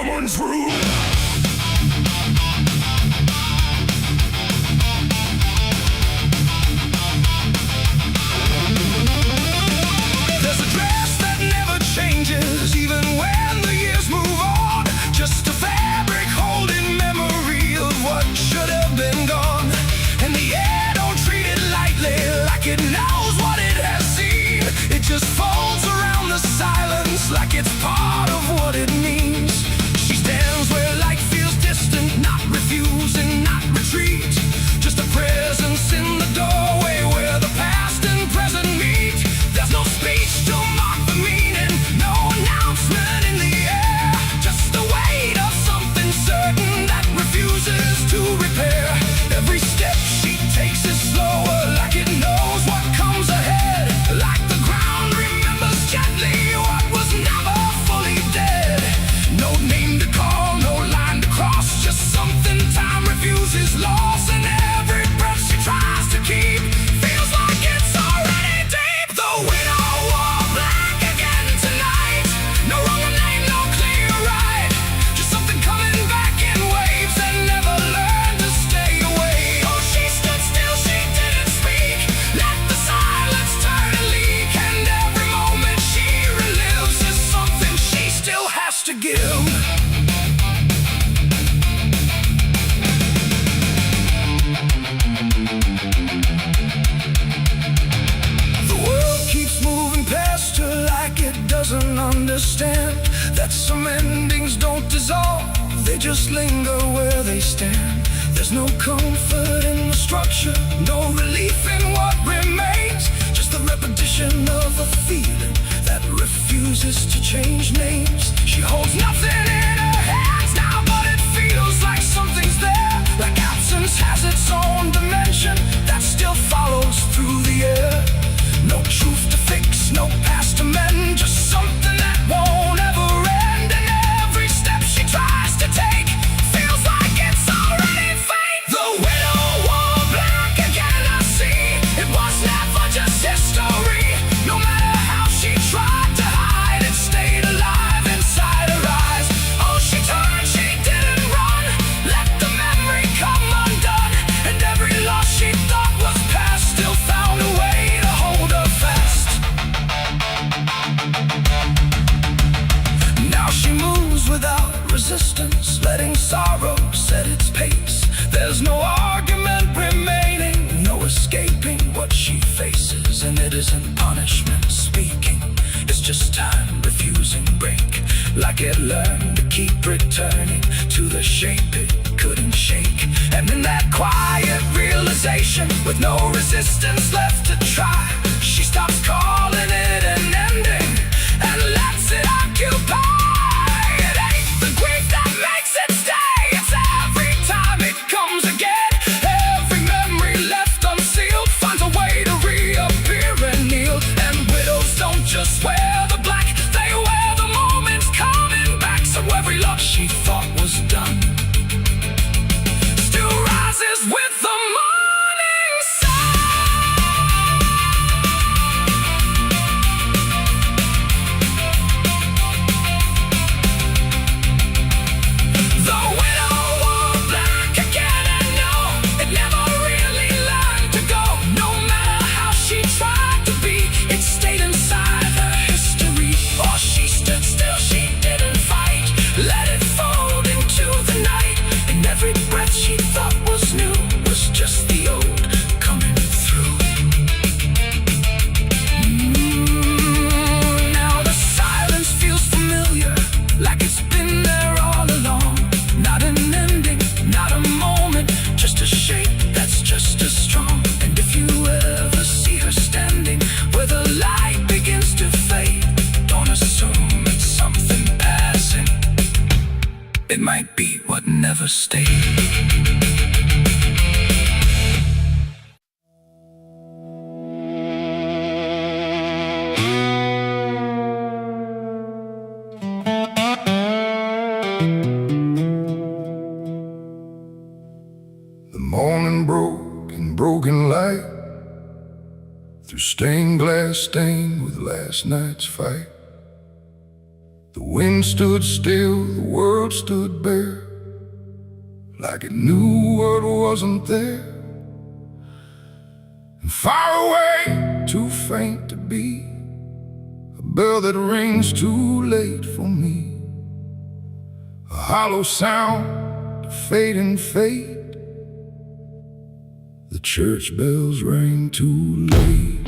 coming through. There's a dress that never changes, even when the years move on. Just a fabric holding memory of what should have been gone. And the air don't treat it lightly, like it knows what it has seen. It just folds around the silence like it's part of what it means. She stands where light feels distant, not refusing, not retreat. Just a presence in the doorway where the past and present meet. There's no speech to mark the meaning, no announcement in the air. Just the weight of something certain that refuses to repair. Every step she takes is slower, like it knows what comes ahead. Like the ground remembers gently what was never fully dead. No name to call, no line to cross, just something time refuses loss. And every breath she tries to keep feels like it's already deep. The widow wore black again tonight. No wrong name, no clear right. Just something coming back in waves that never learned to stay away. Oh, she stood still, she didn't speak. Let the silence turn and leak. And every moment she relives is something she still has to give. The world keeps moving past her like it doesn't understand that some endings don't dissolve, they just linger where they stand. There's no comfort in the structure, no relief in what remains. Just the repetition of a feeling that refuses to change names. She holds nothing in her hands now, but it feels like something's there. Like absence has its own dimension that still follows through the air. No truth to fix, no past to mend, just something that won't ever end. And every step she tries to take feels like it's already fate. The widow wore black again, I see. It was never just history. No matter how she tried to hide, it stayed alive inside her eyes. Oh, she turned, she didn't run. Let the memory come undone. And every loss she thought was past still found a way to hold her fast. Now she moves without resistance, letting sorrow set its pace. There's no argument remaining, no escaping what she faces. And it isn't punishment speaking, it's just time refusing break. Like it learned to keep returning to the shape it couldn't shake. And in that quiet realization, with no resistance left to try, she stops calling it an ending and lets it occupy. It ain't the grief that makes it stay, it's every time it comes again. Every memory left unsealed finds a way to reappear and kneel. And widows don't just wear the black, they wear the moments coming back. So every loss she thought was done still rises with the morning sun. The widow wore black again, and no, it never really learned to go. No matter how she tried to be, it stayed inside her history. Oh, she stood still, she didn't fight. Let it fold into the night. And every breath she thought was new was just the old coming through. Now the silence feels familiar, like it's been there all along. Not an ending, not a moment, just a shape that's just as strong. And if you ever see her standing where the light begins to fade, don't assume it's something passing. It might be what never stayed. The morning broke in broken light, through stained glass stained with last night's fight. The wind stood still, the world stood bare, like it knew what wasn't there. And far away, too faint to be, a bell that rings too late for me. A hollow sound, a fading fate. The church bells rang too late.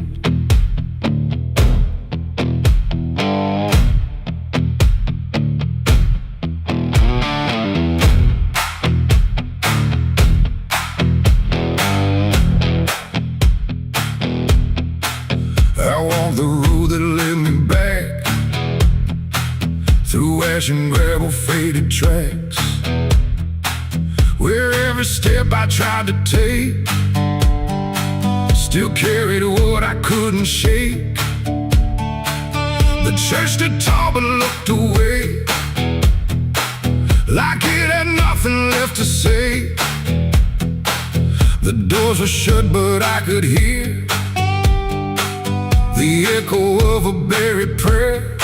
I walked the road that led me back, through ash and gravel faded tracks, where every step I tried to take still carried what I couldn't shake. The church stood tall but looked away, like it had nothing left to say. The doors were shut but I could hear the echo of a buried prayer.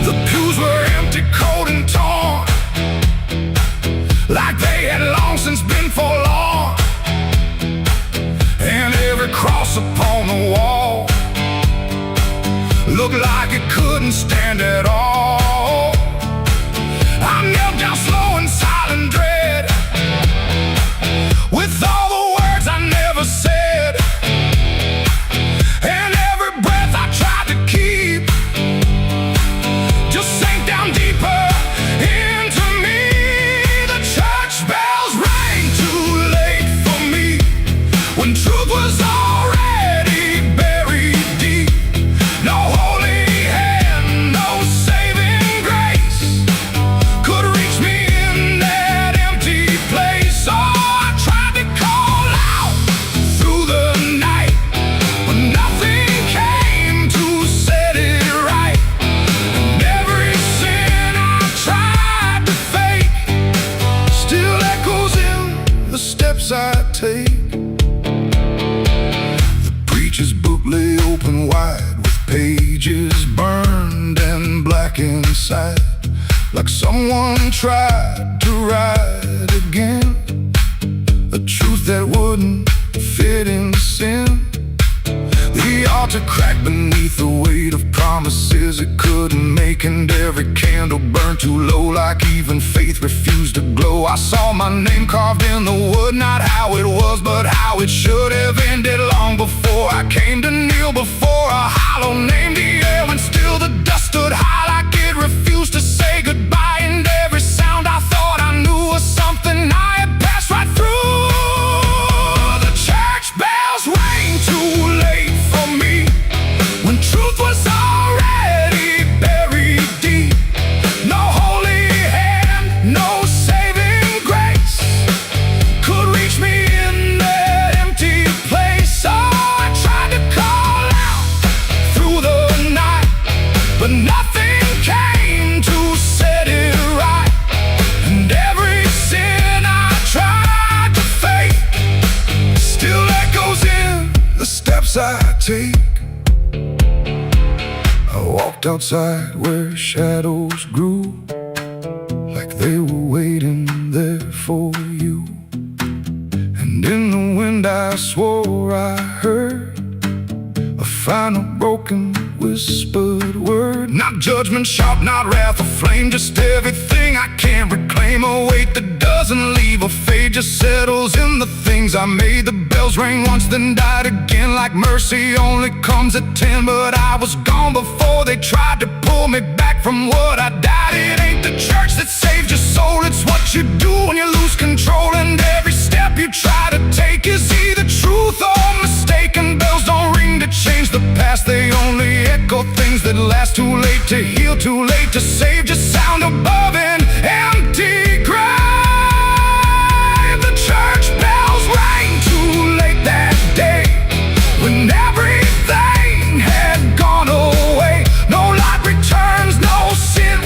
The pews were empty, cold and torn, like they had long since been forlorn. And every cross upon the wall looked like it couldn't stand at all. I knelt down slow in silent dread, with all the words I never said. And every breath I tried to keep just sank down deeper into me. The church bells rang too late for me, when truth was already buried deep. No holy hand, no saving grace could reach me in that empty place. Oh, I tried to call out through the night, but nothing came to set it right. And every sin I tried to fake still echoes in the steps I take. The preacher's book lay open wide, with pages burned and black inside, like someone tried to write again a truth that wouldn't fit in sin. The altar cracked beneath the weight of promises it couldn't make, and every candle burned too low, like even faith refused to glow. I saw my name carved in the wood, not how it was, but how it should have ended long before I came to kneel before a hollow name. The air, and still the dust stood high, like it refused to say goodbye. And every sound I thought I knew was something I had passed right through. The church bells rang too late for me, when truth was already buried deep. No holy hand, no saving grace could reach me in that empty place. Oh, I tried to call out through the night, but nothing came to set it right. And every sin I tried to fake still echoes in the steps I take. I walked outside where shadows grew, like they were waiting there for you. And in the wind I swore I heard a final broken whispered word. Not judgment, shout, not wrath or flame, just everything I can't reclaim. A weight that doesn't leave or fade, just settles in the things I made. The bells rang once, then died again, like mercy only comes at 10. But I was gone before they tried to pull me back from what I died. It ain't the church that saved your soul, it's what you do when you lose control. And every step you try to take is either truth or mistaken. Bells don't ring to change the past, they only echo things that last. Too late to heal, too late to save, just sound above an empty grave. The church bells rang too late that day, when everything had gone away. No light returns, no sin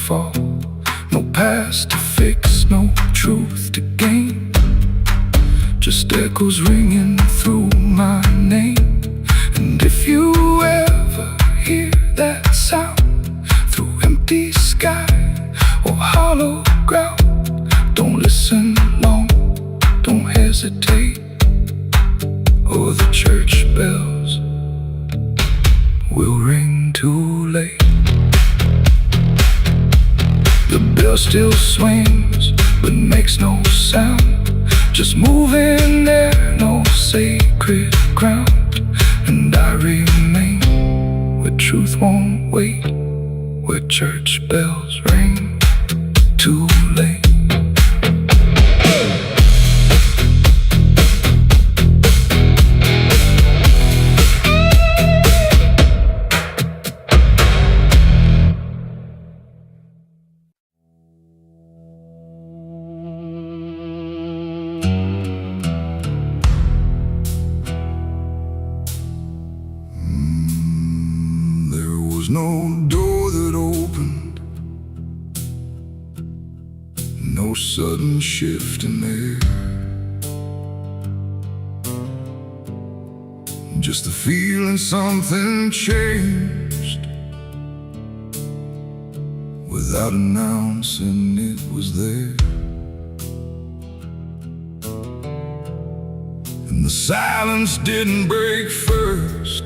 fall. No past to fix, no truth to gain. Just echoes ringing through my name. And if you ever hear that sound through empty sky or hollow ground, don't listen long, don't hesitate, or the church bells will ring too late. The bell still swings but makes no sound, just moving there, no sacred ground. And I remain where truth won't wait, where church bells ring too late. No door that opened, no sudden shift in the air, just the feeling something changed without announcing it was there. And the silence didn't break first,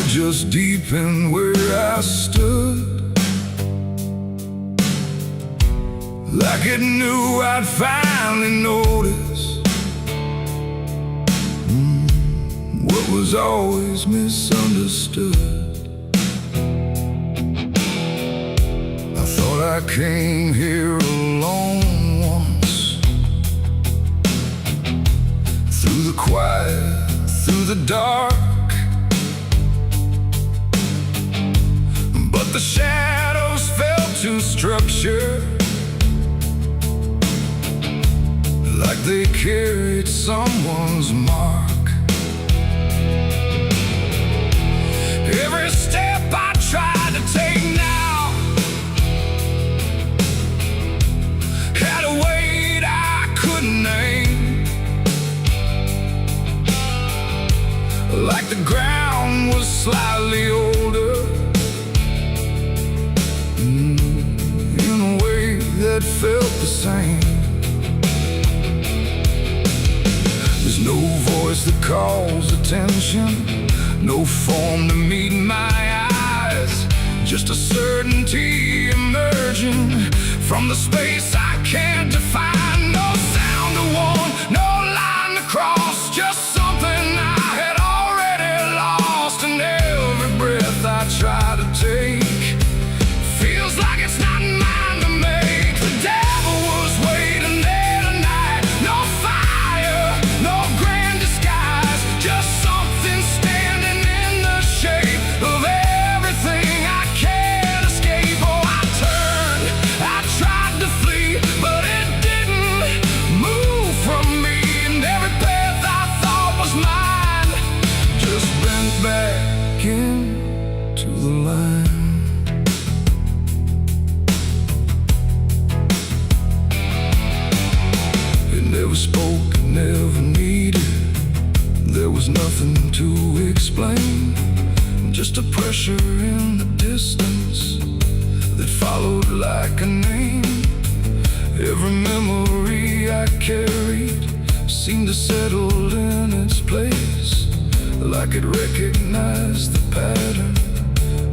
just deepened where I stood, like it knew I'd finally noticed what was always misunderstood. I thought I came here alone once, through the quiet, through the dark. But the shadows fell to structure, like they carried someone's mark. Every step I tried to take now had a weight I couldn't name, like the ground was slightly older, that felt the same. There's no voice that calls attention, no form to meet my eyes, just a certainty emerging from the space I can't define. No sound to warn, no line to cross, just something I had already lost. And every breath I try to take feels like it's not mine to make. Spoken, never needed. There was nothing to explain, just a pressure in the distance that followed like a name. Every memory I carried seemed to settle in its place, like it recognized the pattern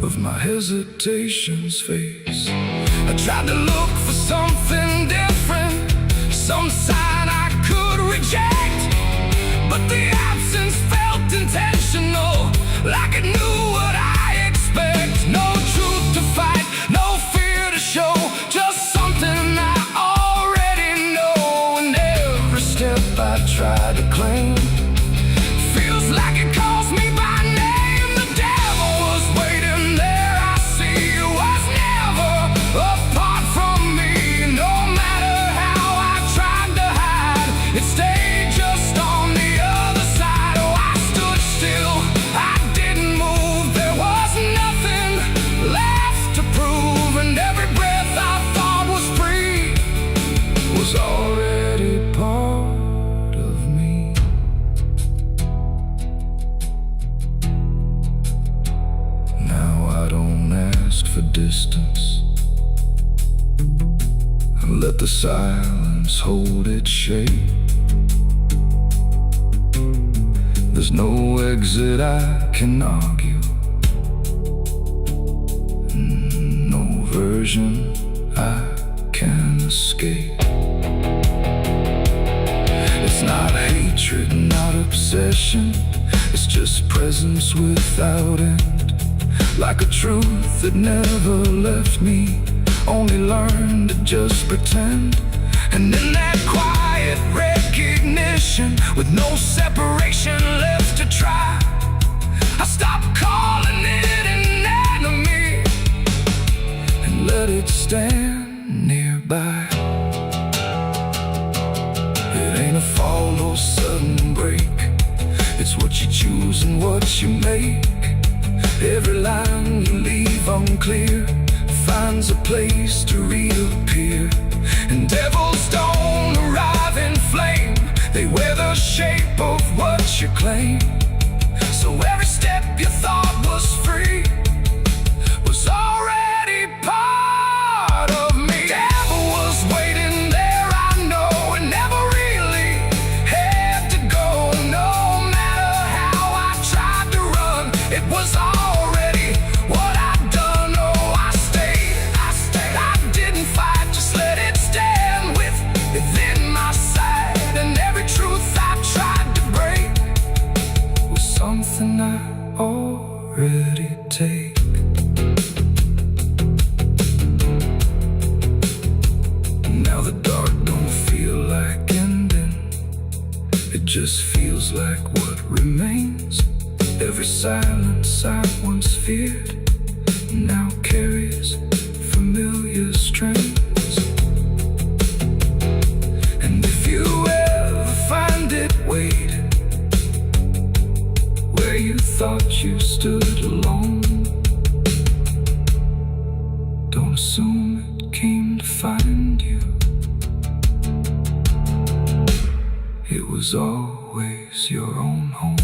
of my hesitation's face. I tried to look for something different, some sign I could reject, but the absence felt intentional, like it knew what I expect. No truth to fight, no fear to show, just something I already know. And every step I try to claim feels like it calls me by name. The devil was waiting there, I see, was never apart from me. No matter how I tried to hide, it stayed just on the other side. Oh, I stood still, I didn't move, for distance. Let the silence hold its shape. There's no exit I can argue, no version I can escape. It's not hatred, not obsession, it's just presence without end. Like a truth that never left me, only learned to just pretend. And in that quiet recognition, with no separation left to try, I stopped calling it an enemy and let it stand nearby. It ain't a fall or sudden break, it's what you choose and what you make. Every line you leave unclear finds a place to reappear. And devils don't arrive in flame, they wear the shape of what you claim. So every step you thought was free was already part of me. Devil was waiting there, I know, and never really had to go. No matter how I tried to run, it was already what I'd done. Oh, I stayed, I didn't fight, just let it stand within my sight. And every truth I tried to break was something I already take. Now the dark don't feel like ending, it just feels like what remains. Every silence I once feared now carries familiar strains. And if you ever find it, wait where you thought you stood alone. Don't assume it came to find you, it was always your own home.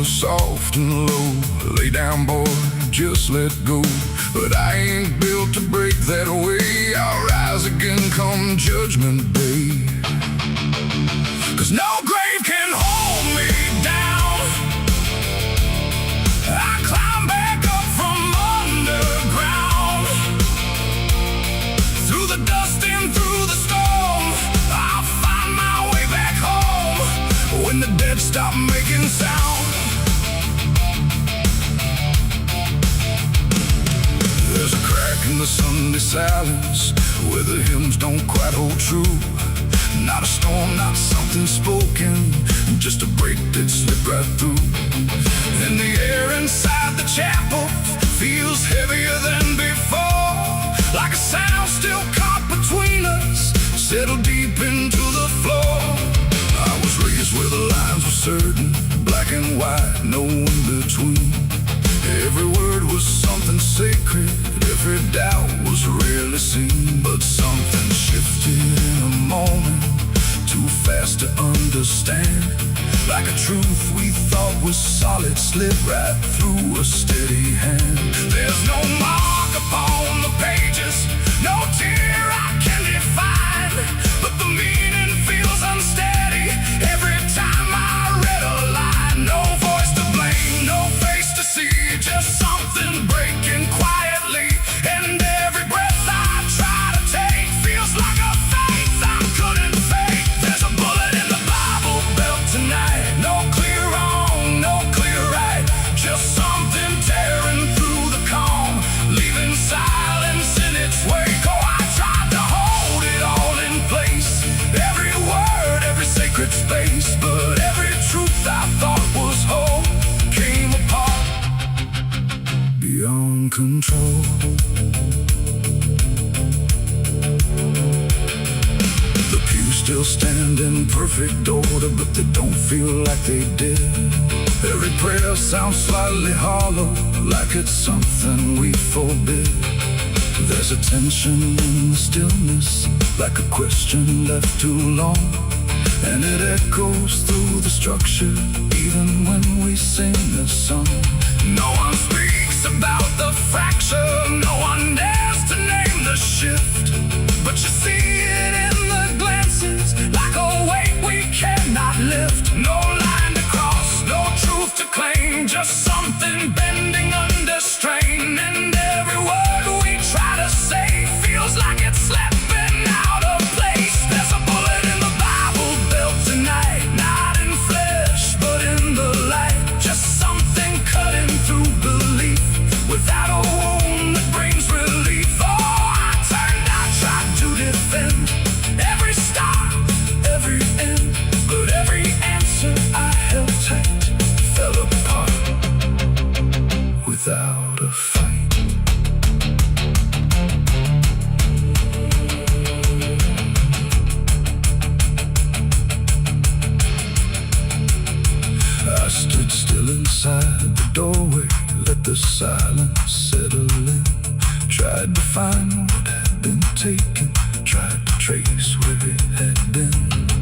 Soft and low, lay down boy, just let go. But I ain't built to break that way, I'll rise again come judgment day. 'Cause no grave can hold me down, I climb back up from underground. Through the dust and through the storm, I'll find my way back home. When the dead stop making sound, there's a crack in the Sunday silence where the hymns don't quite hold true. Not a storm, not something spoken, just a break that slipped right through. And the air inside the chapel feels heavier than before, like a sound still caught between us, settled deep into the floor. I was raised where the lines were certain, black and white, no in between. Every word was something sacred, every doubt was rarely seen. But something shifted in a moment, too fast to understand. Like a truth we thought was solid slipped right through a steady hand. There's no mark upon the pages, no tear I can define, but the meaning feels unsteady every time I read a line. No voice to blame, no face to see, just something breaking quietly. And every breath I try to take feels like a faith I couldn't fake. There's a bullet in the Bible belt tonight, no clear wrong, no clear right, just something tearing through the calm. in control. The pews still stand in perfect order, but they don't feel like they did. Every prayer sounds slightly hollow, like it's something we forbid. There's a tension in the stillness, like a question left too long, and it echoes through the structure, even when we sing this song. No one speaks about the fracture, no one dares to name the shift, but you see it in the glances, like a weight we cannot lift. No line to cross, no truth to claim, just something bending under strain. And every word we try to say feels like it's slipping out of place. There's a bullet in the Bible built tonight, not in flesh, but in the light. Just something cutting through belief, without a wound that brings relief. Oh, I turned, I tried to defend every start, every end, but every answer I held tight fell apart without a fight. I stood still inside the doorway, let the silence settle in. Tried to find what had been taken, tried to trace where it had been,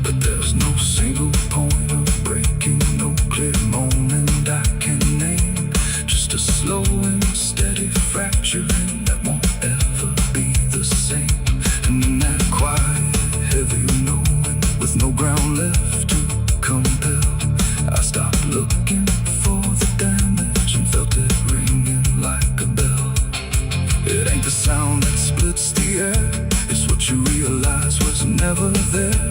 but there's no single point of breaking, no clear moment I can name. Just a slow and steady fracturing that won't ever be the same. And in that quiet, heavy knowing, with no ground left to compel, I stopped looking for the damage and felt it ringing like a bell. It ain't the sound that splits the air, it's what you realize was never there.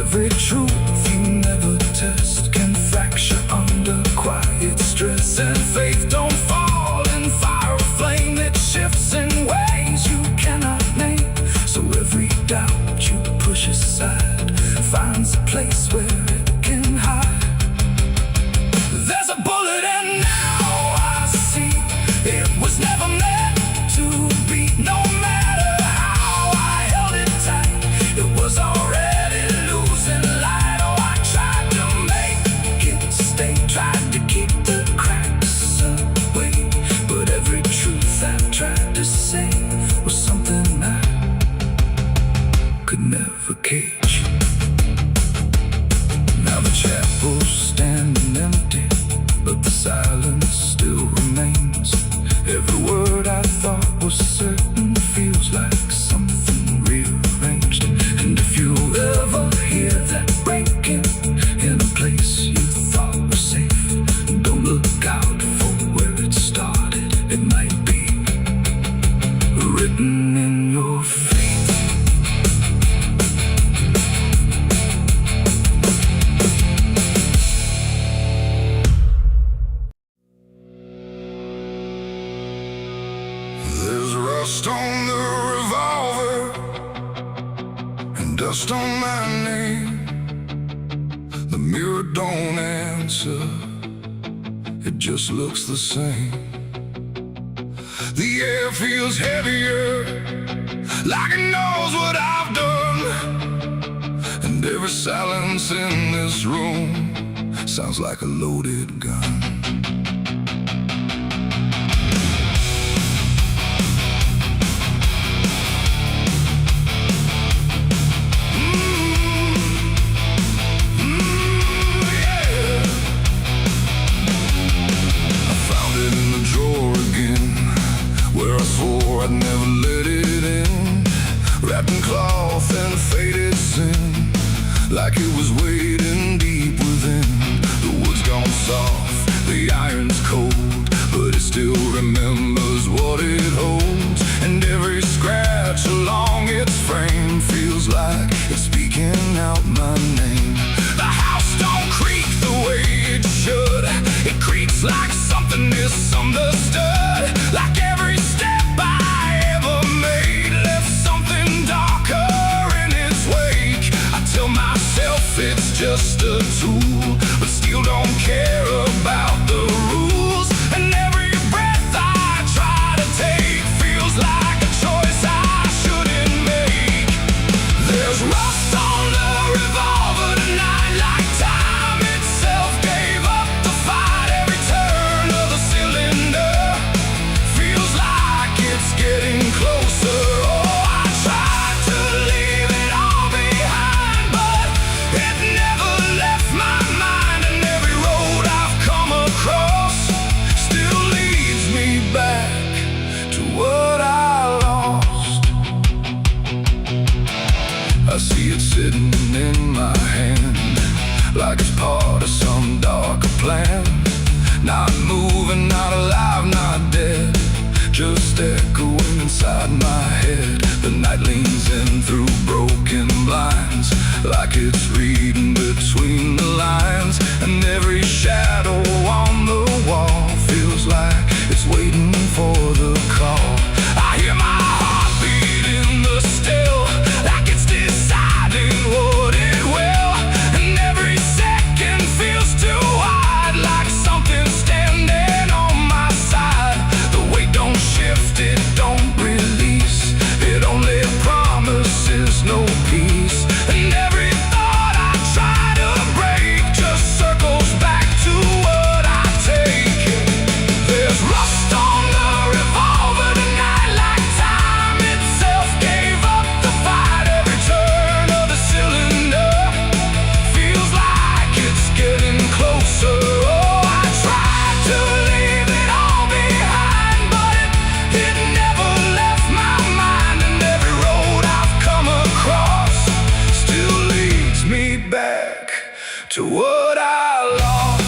Every truth you never test can fracture under quiet stress. And faith don't fall in fire or flame, it shifts in ways you cannot name. So every doubt you push aside finds a place where it can hide. There's a bullet and now I see it was never meant to be. No matter how I held it tight, it was already losing light. Oh, I tried to make it stay, tried to keep the cracks away, but every truth I tried to say was something I could never cage. Now the chapel's standing empty, but the silence still remains. Every word I thought was certain feels like something rearranged. And if you ever hear that breaking in a place you thought was safe, don't look out for where it started. It might be written in your fate. There's rust on the revolver and dust on my name. The mirror don't answer, it just looks the same. The air feels heavier, like it knows what I've done. And every silence in this room sounds like a loaded gun. I'd never let it in, wrapped in cloth and faded sin, like it was waiting deep within. The wood's gone soft, the iron's cold, but it still remembers what it holds. And every scratch along its frame feels like it's speaking out my name. The house don't creak the way it should, it creaks like something misunderstood. Like every step I ever made left something darker in its wake. I tell myself it's just a tool, but still don't care about the rules. And every breath I try to just echoing inside my head. The night leans in through broken blinds, like it's reading between the lines. And every shadow on the wall feels like it's waiting for the call. I hear my heart beat in the still, like it's deciding what it will. And every second feels too wide, like something's standing on my side. The weight don't shift, it don't release, it only promises no peace. And every thought I try to break just circles back to what I take. There's rust on the revolver tonight, like time itself gave up the fight. Every turn of the cylinder feels like it's getting closer. Oh, I tried to leave it all behind, but it never left my mind. And every road I've come across still leads me back to what I lost.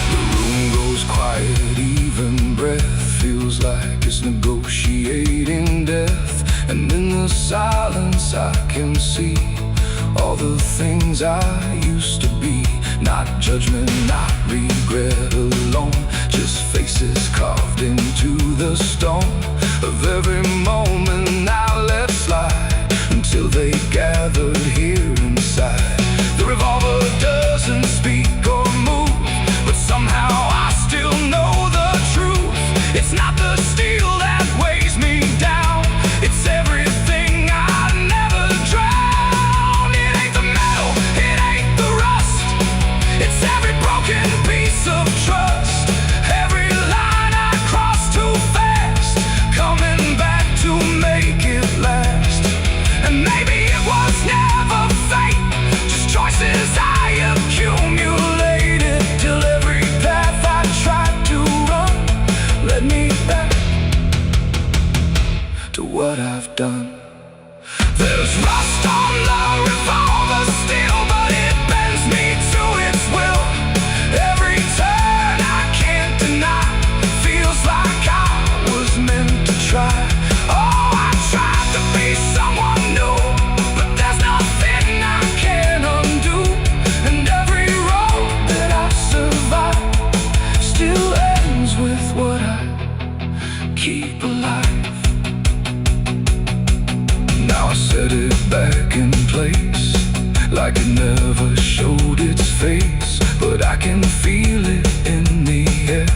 The room goes quiet, even breath feels like it's negotiating death. And in the silence I can see all the things I used to be. Not judgment, not regret alone, just faces carved into the stone of every moment I let slide, until they gathered here inside. The revolver doesn't speak or move, but somehow I still know the truth. It's not the steel that weighs me down, it's everything I never drowned. It ain't the metal, it ain't the rust, it's every broken piece of trust. Every line I cross too fast, coming back to make it last. And maybe it was never fate, just choices I accumulated, till every path I tried to run led me back to what I've done. There's rust on the revolver still, but it bends me to its will. Every turn I can't deny feels like I was meant to try. Oh, I tried to be someone new, but there's nothing I can undo. And every road that I survive still ends with what I keep alive. Now I set it back in place, like it never showed its face. But I can feel it in the air,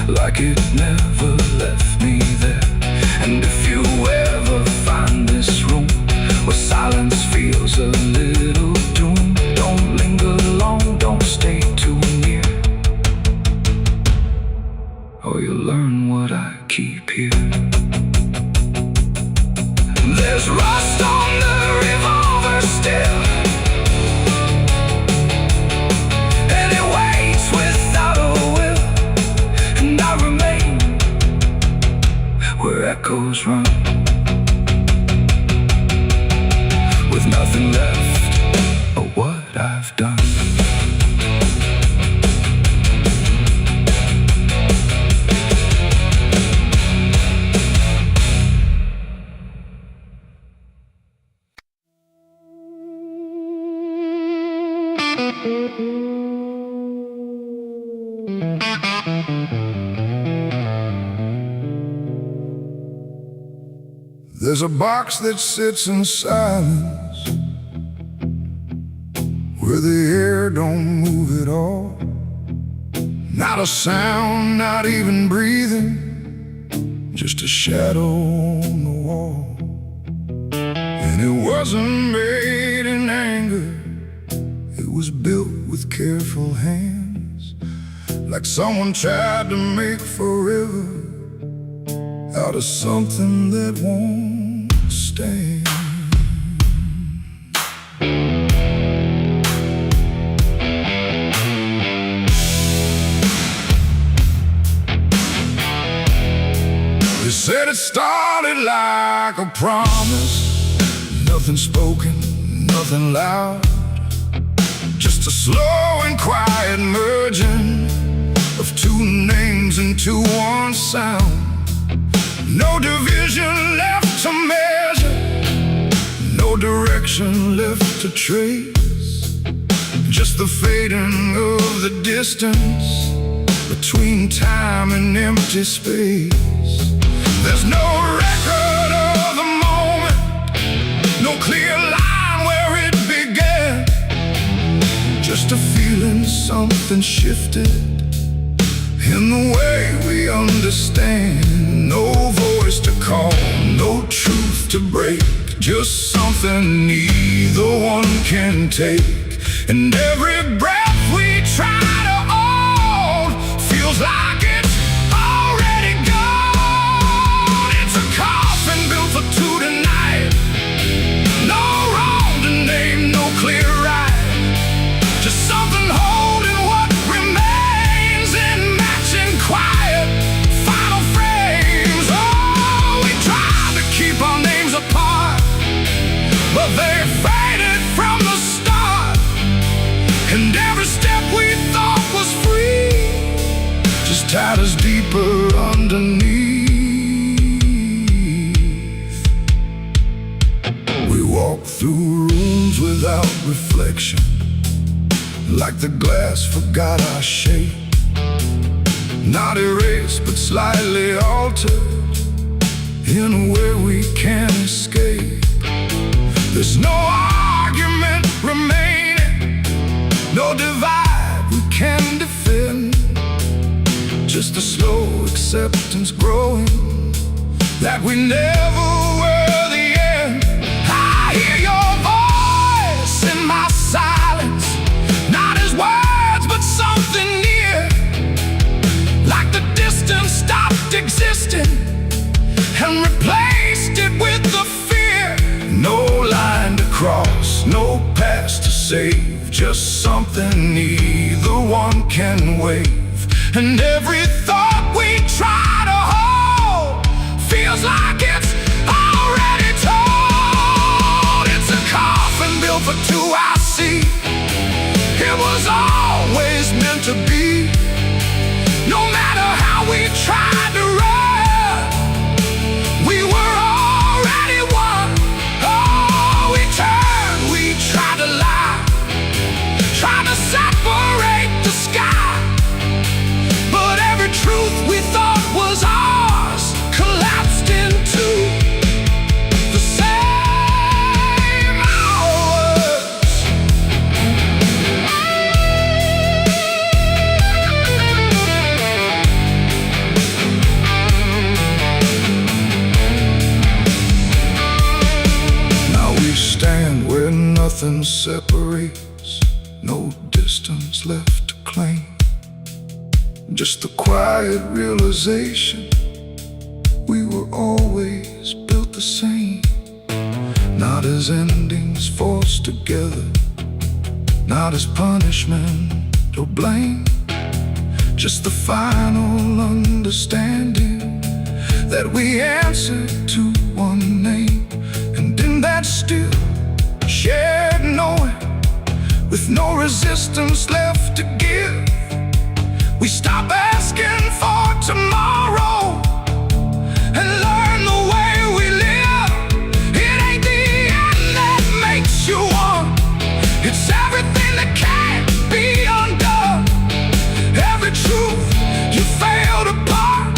like it never left me there. And if you ever find this room where silence feels a little doom, don't linger long, don't stay too near, or you'll learn what I keep here. There's rust on the revolver still, and it waits without a will. And I remain where echoes run, with nothing left of what I've done. There's a box that sits in silence, where the air don't move at all. Not a sound, not even breathing, just a shadow on the wall. And it wasn't made in anger, it was built with careful hands, like someone tried to make forever out of something that won't stand. They said it started like a promise, nothing spoken, nothing loud, just a It's a slow and quiet merging of two names into one sound. No division left to measure, no direction left to trace. Just the fading of the distance between time and empty space. There's no record of the moment, no clear line where it began. Just a feeling something shifted in the way we understand. No voice to call, no truth to break, just something neither one can take. And every breath we try to hold feels like it's already gone. It's a coffin built for two tonight, no wrong to name, no clear right, just something holding what remains in matching quiet final frames. Oh, we tried to keep our names apart, but they faded from the start. And every step we thought was free just tied us deeper underneath. We walk through rooms without reflection, like the glass forgot our shape. Not erased but slightly altered in a way we can't escape. There's no argument remaining, no divide we can defend, just a slow acceptance growing that we never were the end. I hear your voice in my silence, not as words but something near, like the distance stopped existing and replaced it with the fear. No line to cross, no past to save, just something neither one can wave. And every thought we try to hold feels like it's already told. It's a coffin built for two, I see. It was always meant to be. No matter how we tried to run, we were already one. Oh, we turned, we tried to lie, trying to separate the sky. But every truth we thought was ours collapsed into the same hours. Now we stand where nothing separates, no distance left to claim, just the quiet realization we were always built the same. Not as endings forced together, not as punishment or blame, just the final understanding that we answered to one name. And in that still shared knowing, with no resistance left to give, we stop asking for tomorrow and learn the way we live. It ain't the end that makes you one, it's everything that can't be undone. Every truth you failed apart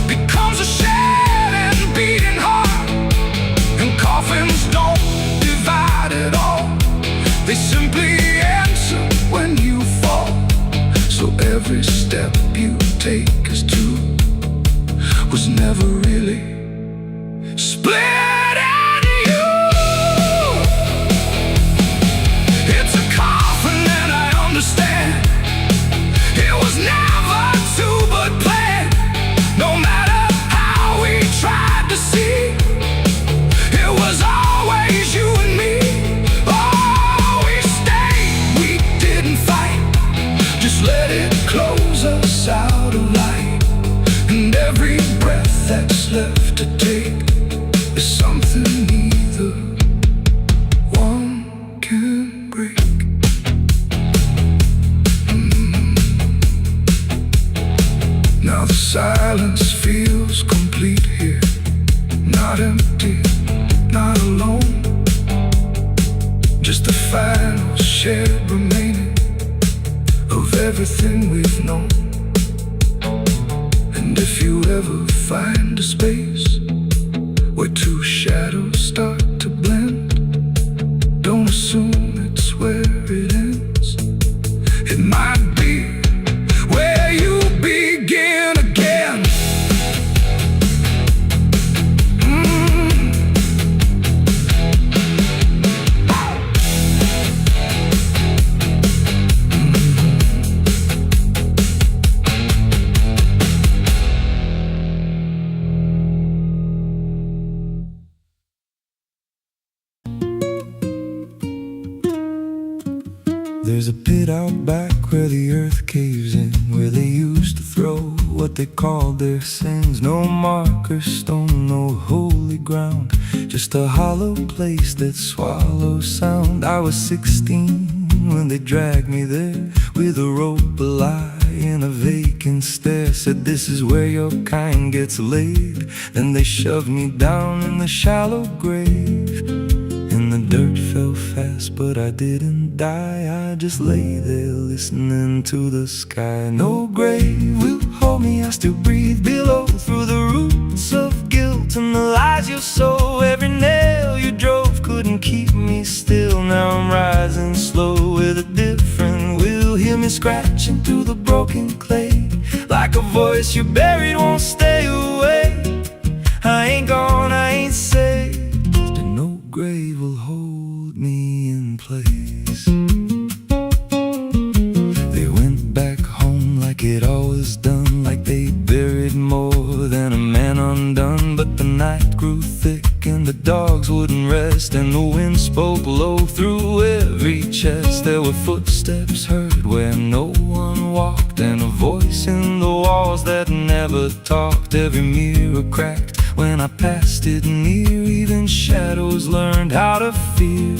becomes a shed and beating heart. And coffins don't divide at all, they simply answer when you fall. So every step you take as two was never really split into you. It's a coffin and I understand, it was never two but planned. No matter how we tried to see, it was always you and me. Oh, we stayed, we didn't fight, just let it close us out of light. And every breath that's left to take is something silence feels complete here. Not empty, not alone. Just the final shared remaining of everything we've known. And if you ever find a space where two shadows start to blend, don't assume it's where it ends. It might be where you begin again. There's a pit out back where the earth caves in, where they used to throw what they called their sins. No marker stone, no holy ground, just a hollow place that swallows sound. I was 16 when they dragged me there, with a rope, a lie, and a vacant stare. Said this is where your kind gets laid. Then they shoved me down in the shallow grave. And the dirt fell fast, but I didn't die. I just lay there listening to the sky. No grave will hold me, I still breathe below, through the roots of guilt and the lies you sow. Every nail you drove couldn't keep me still. Now I'm rising slow with a different will. Hear me scratching through the broken clay, like a voice you buried won't stay away. I ain't gone, I ain't saved, and no grave will hold me in place. They went back home like it always done, like they buried more than a man undone. But the night grew thick and the dogs wouldn't rest, and the wind spoke low through every chest. There were footsteps heard where no one walked, and a voice in the walls that never talked. Every mirror cracked when I passed it near, even shadows learned how to fear.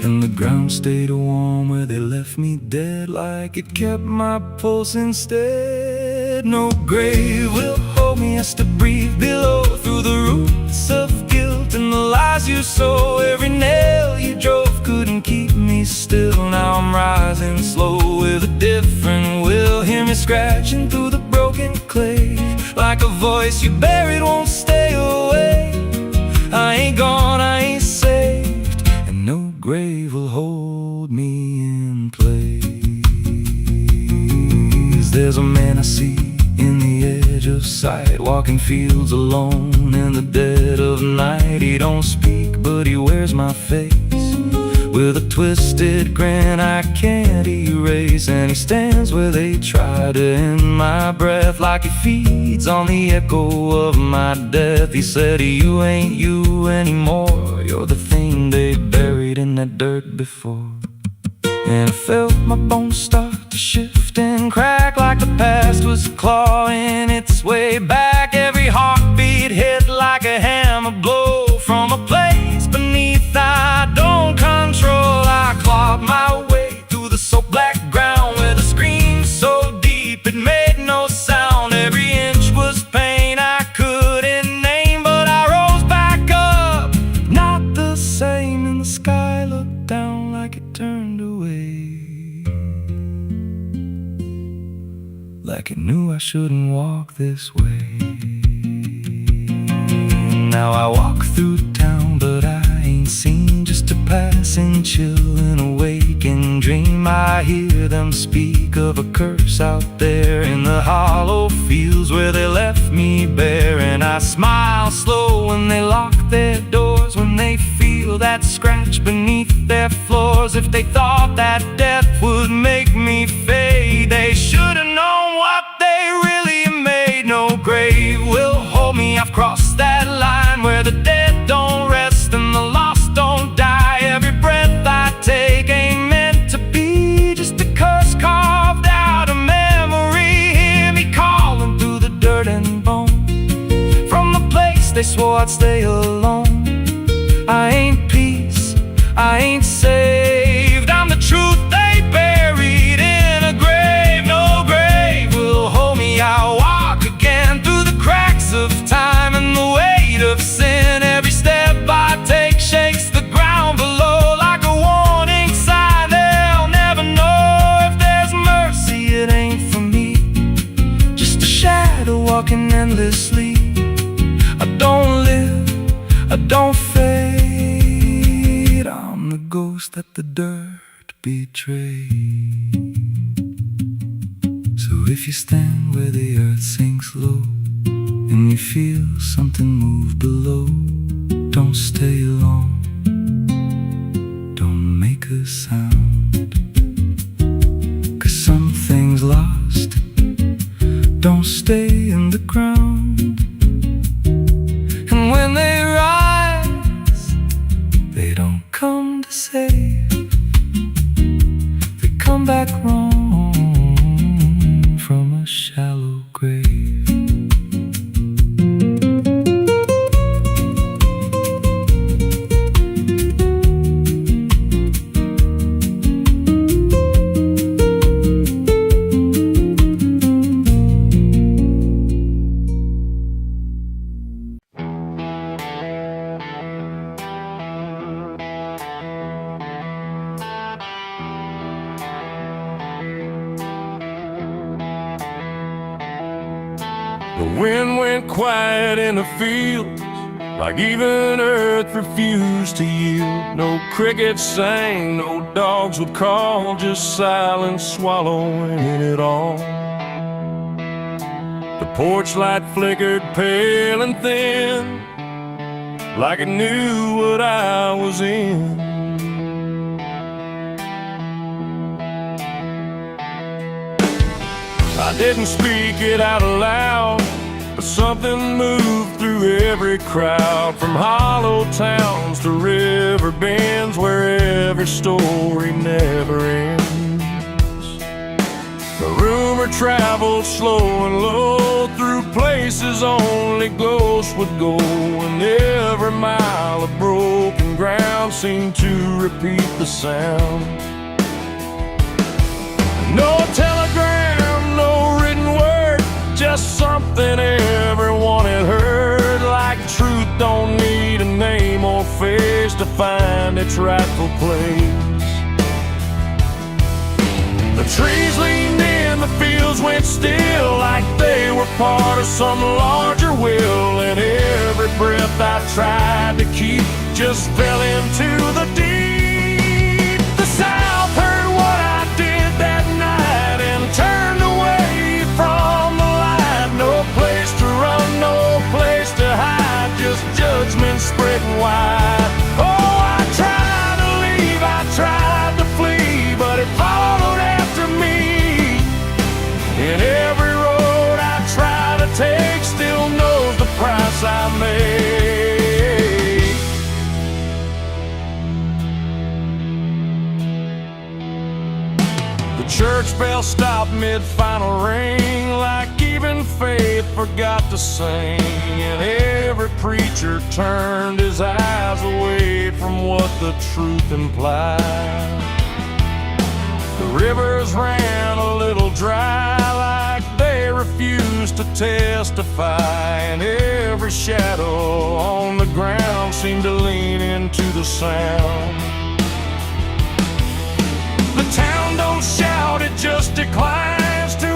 And the ground stayed warm where they left me dead, like it kept my pulse instead. No grave will hold me, I still breathe below, through the roots of guilt and the lies you sow. Every nail you drove couldn't keep me still. Now I'm rising slow with a different will. Hear me scratching through the broken clay, like a voice you buried won't stay away. I ain't gone, I ain't saved, and no grave will hold me in place. There's a man I see in the edge of sight, walking fields alone in the dead of night. He don't speak, but he wears my face with a twisted grin I can't erase. And he stands where they try to end my breath, like he feeds on the echo of my death. He said, you ain't you anymore, you're the thing they buried in that dirt before. And I felt my bones start to shift and crack, like the past was clawing its way back. Every heartbeat hit like a hammer blow from a place beneath I don't control. I clawed my way through the soap black ground, with a scream so deep it made no sound. Every inch was pain I couldn't name, but I rose back up, not the same. And the sky looked down like it turned away, like it knew I shouldn't walk this way. Now I walk through town, but I ain't seen, just a passing chill and a waking dream. I hear them speak of a curse out there in the hollow fields where they left me bare. And I smile slow when they lock their doors, when they feel that scratch beneath their floors. If they thought that death would make me fade, they should have known what they really made. No grave will hold me, I've crossed that line where the dead don't rest and the lost don't die. Every breath I take ain't meant to be, just a curse carved out of memory. Hear me calling through the dirt and bone, from the place they swore I'd stay alone. I ain't peace, I ain't saved, I'm the truth they buried in a grave. No grave will hold me, I'll walk again. walking endlessly. I don't live, I don't fade. I'm the ghost that the dirt betrayed. So if you stand where the earth sinks low and you feel something move below, don't stay long, don't make a sound, 'cause something's lost don't stay in the ground. And when they rise, they don't come to save, they come back wrong from a shallow grave. The wind went quiet in the fields, like even earth refused to yield. No crickets sang, no dogs would call, just silence swallowing it all. The porch light flickered pale and thin, like it knew what I was in. I didn't speak it out loud, but something moved through every crowd, from hollow towns to river bends, where every story never ends. The rumor traveled slow and low through places only ghosts would go, and every mile of broken ground seemed to repeat the sound. No telegram, no written word, just something everyone had heard, like truth don't need a name or face to find its rightful place. The trees leaned in, the fields went still, like they were part of some larger will, and every breath I tried to keep just fell into the deep. The South heard what I did that night and turned away from the light. No place to run, no place to hide, just judgment spreading wide. Oh, I tried to leave, I tried to flee, but it followed after me. And every road I try to take still knows the price I made. The church bell stopped mid-final ring, like even faith forgot to sing, and every preacher turned his eyes away from what the truth implied. The rivers ran a little dry, like they refused to testify, and every shadow on the ground seemed to lean into the sound. The town don't shout, it just declines to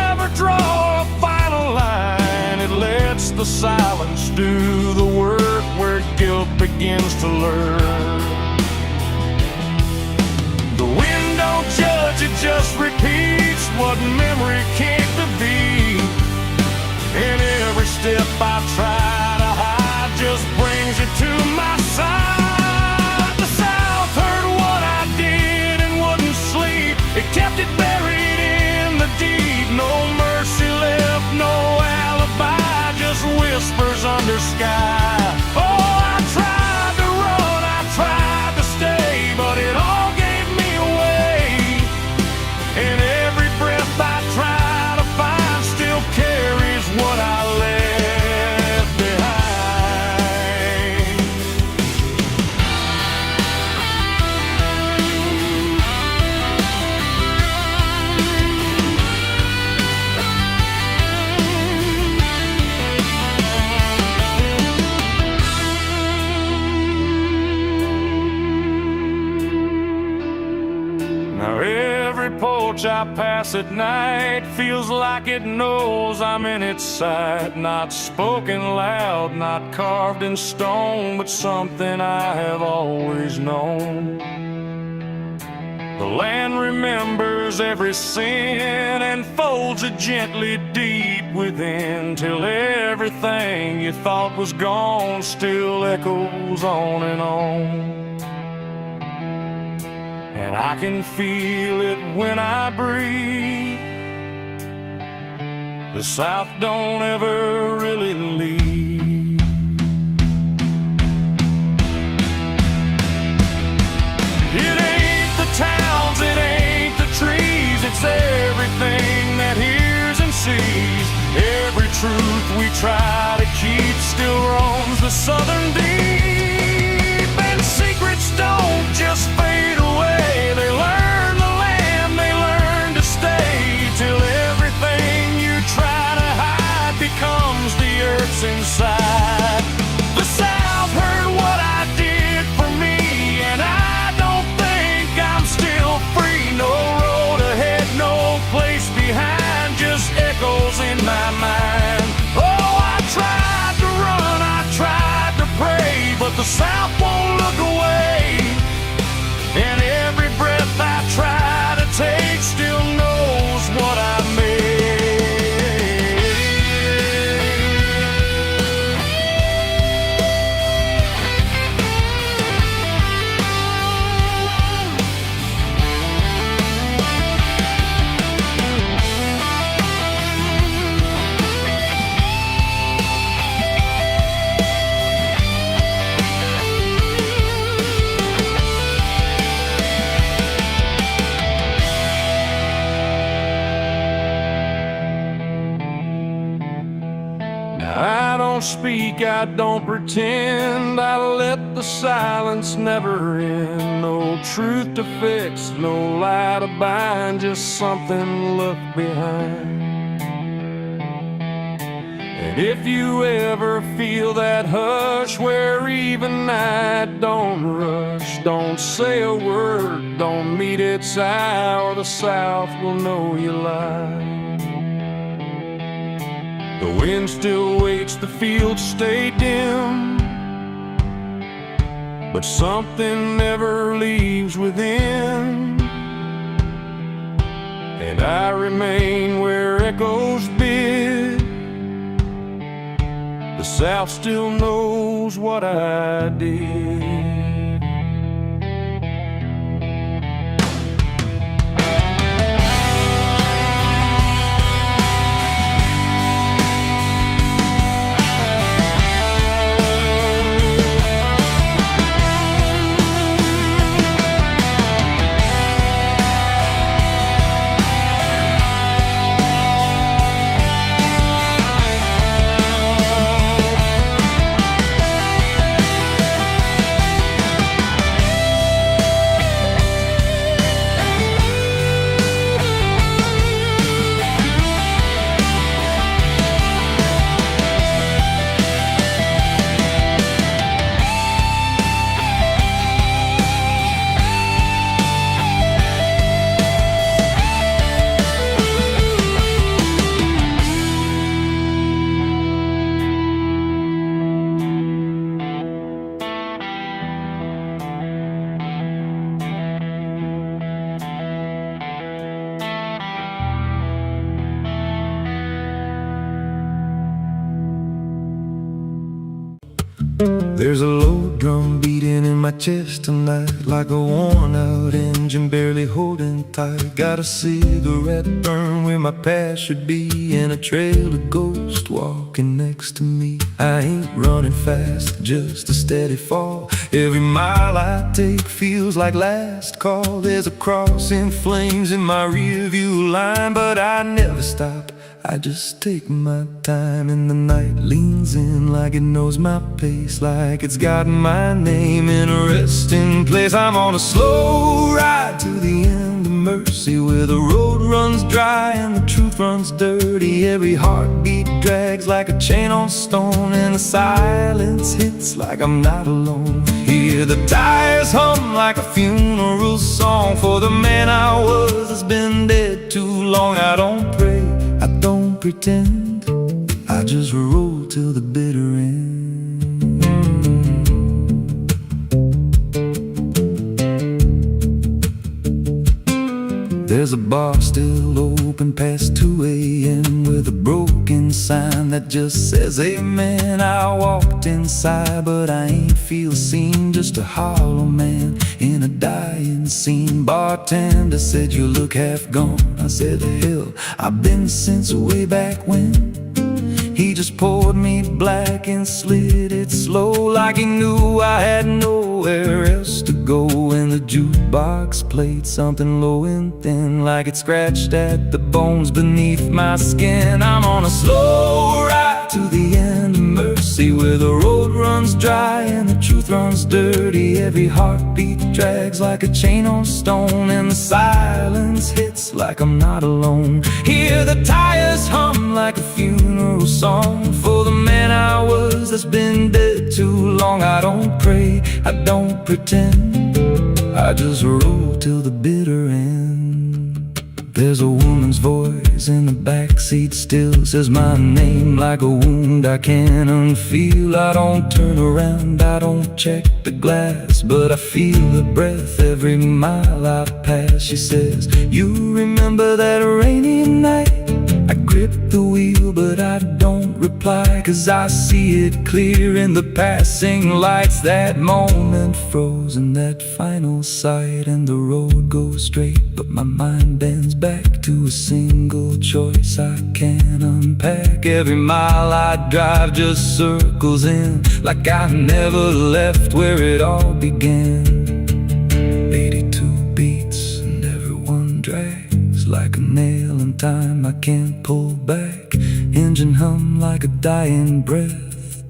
ever draw a final line. It lets the silence do the work where guilt begins to learn. The wind don't judge, it just repeats what memory can't defeat. And every step I try to hide just brings you to my side. The South heard what I did and wouldn't sleep, it kept it buried in the deep. No mercy left, no alibi, just whispers under sky. Oh, I tried to run, I tried to stay, but it all gave me away. And every breath I try to torch I pass at night feels like it knows I'm in its sight. Not spoken loud, not carved in stone, but something I have always known. The land remembers every sin and folds it gently deep within, till everything you thought was gone still echoes on and on. And I can feel it when I breathe. The South don't ever really leave. It ain't the towns, it ain't the trees, it's everything that hears and sees. Every truth we try to keep still roams the southern deep. And secrets don't just fade away, they learn the land, they learn to stay, till everything you try to hide becomes the earth's inside. The South heard what I did for me, and I don't think I'm still free. No road ahead, no place behind, just echoes in my mind. Oh, I tried to run, I tried to pray, but the South won't look away. And every breath I try to take still knows what I made. I don't speak, I don't pretend, I let the silence never end. No truth to fix, no lie to bind, just something left behind. And if you ever feel that hush where even night don't rush, don't say a word, don't meet its eye, or the South will know you lied. The wind still waits, the fields stay dim, but something never leaves within. And I remain where echoes bid. The South still knows what I did. There's a low drum beating in my chest tonight, like a worn out engine barely holding tight. Got a cigarette burn where my past should be, and a trail of ghosts walking next to me. I ain't running fast, just a steady fall. Every mile I take feels like last call. There's a cross in flames in my rear view line, but I never stop, I just take my time. And the night leans in like it knows my pace, like it's got my name in a resting place. I'm on a slow ride to the end of mercy, where the road runs dry and the truth runs dirty. Every heartbeat drags like a chain on stone, and the silence hits like I'm not alone. Hear the tires hum like a funeral song for the man I was that's been dead too long. I don't pray, I don't pretend, I just roll till the bitter end. There's a bar still open past 2 a.m. with a broken sign that just says amen. I walked inside but I ain't feel seen, just a hollow man in a dying scene. Bartender said you look half gone. I said hell, I've been since way back when. He just poured me black and slid it slow like he knew I had nowhere else to go. And the jukebox played something low and thin, like it scratched at the bones beneath my skin. I'm on a slow ride to the end of mercy, where the road runs dry and the truth runs dirty. Every heartbeat drags like a chain on stone, and the silence hits like I'm not alone. Hear the tires hum like a funeral song for the man I was that's been dead too long. I don't pray, I don't pretend, I just roll till the bitter end. There's a woman's voice in the backseat still says my name like a wound I can't unfeel. I don't turn around, I don't check the glass, but I feel her breath every mile I pass. She says, you remember that rainy night? I grip the wheel but I don't reply, 'cause I see it clear in the passing lights. That moment frozen, that final sight, and the road goes straight but my mind bends back to a single choice I can't unpack. Every mile I drive just circles in, like I never left where it all began. 82 beats and everyone drags like a nail in time I can't pull back. Engine hum like a dying breath,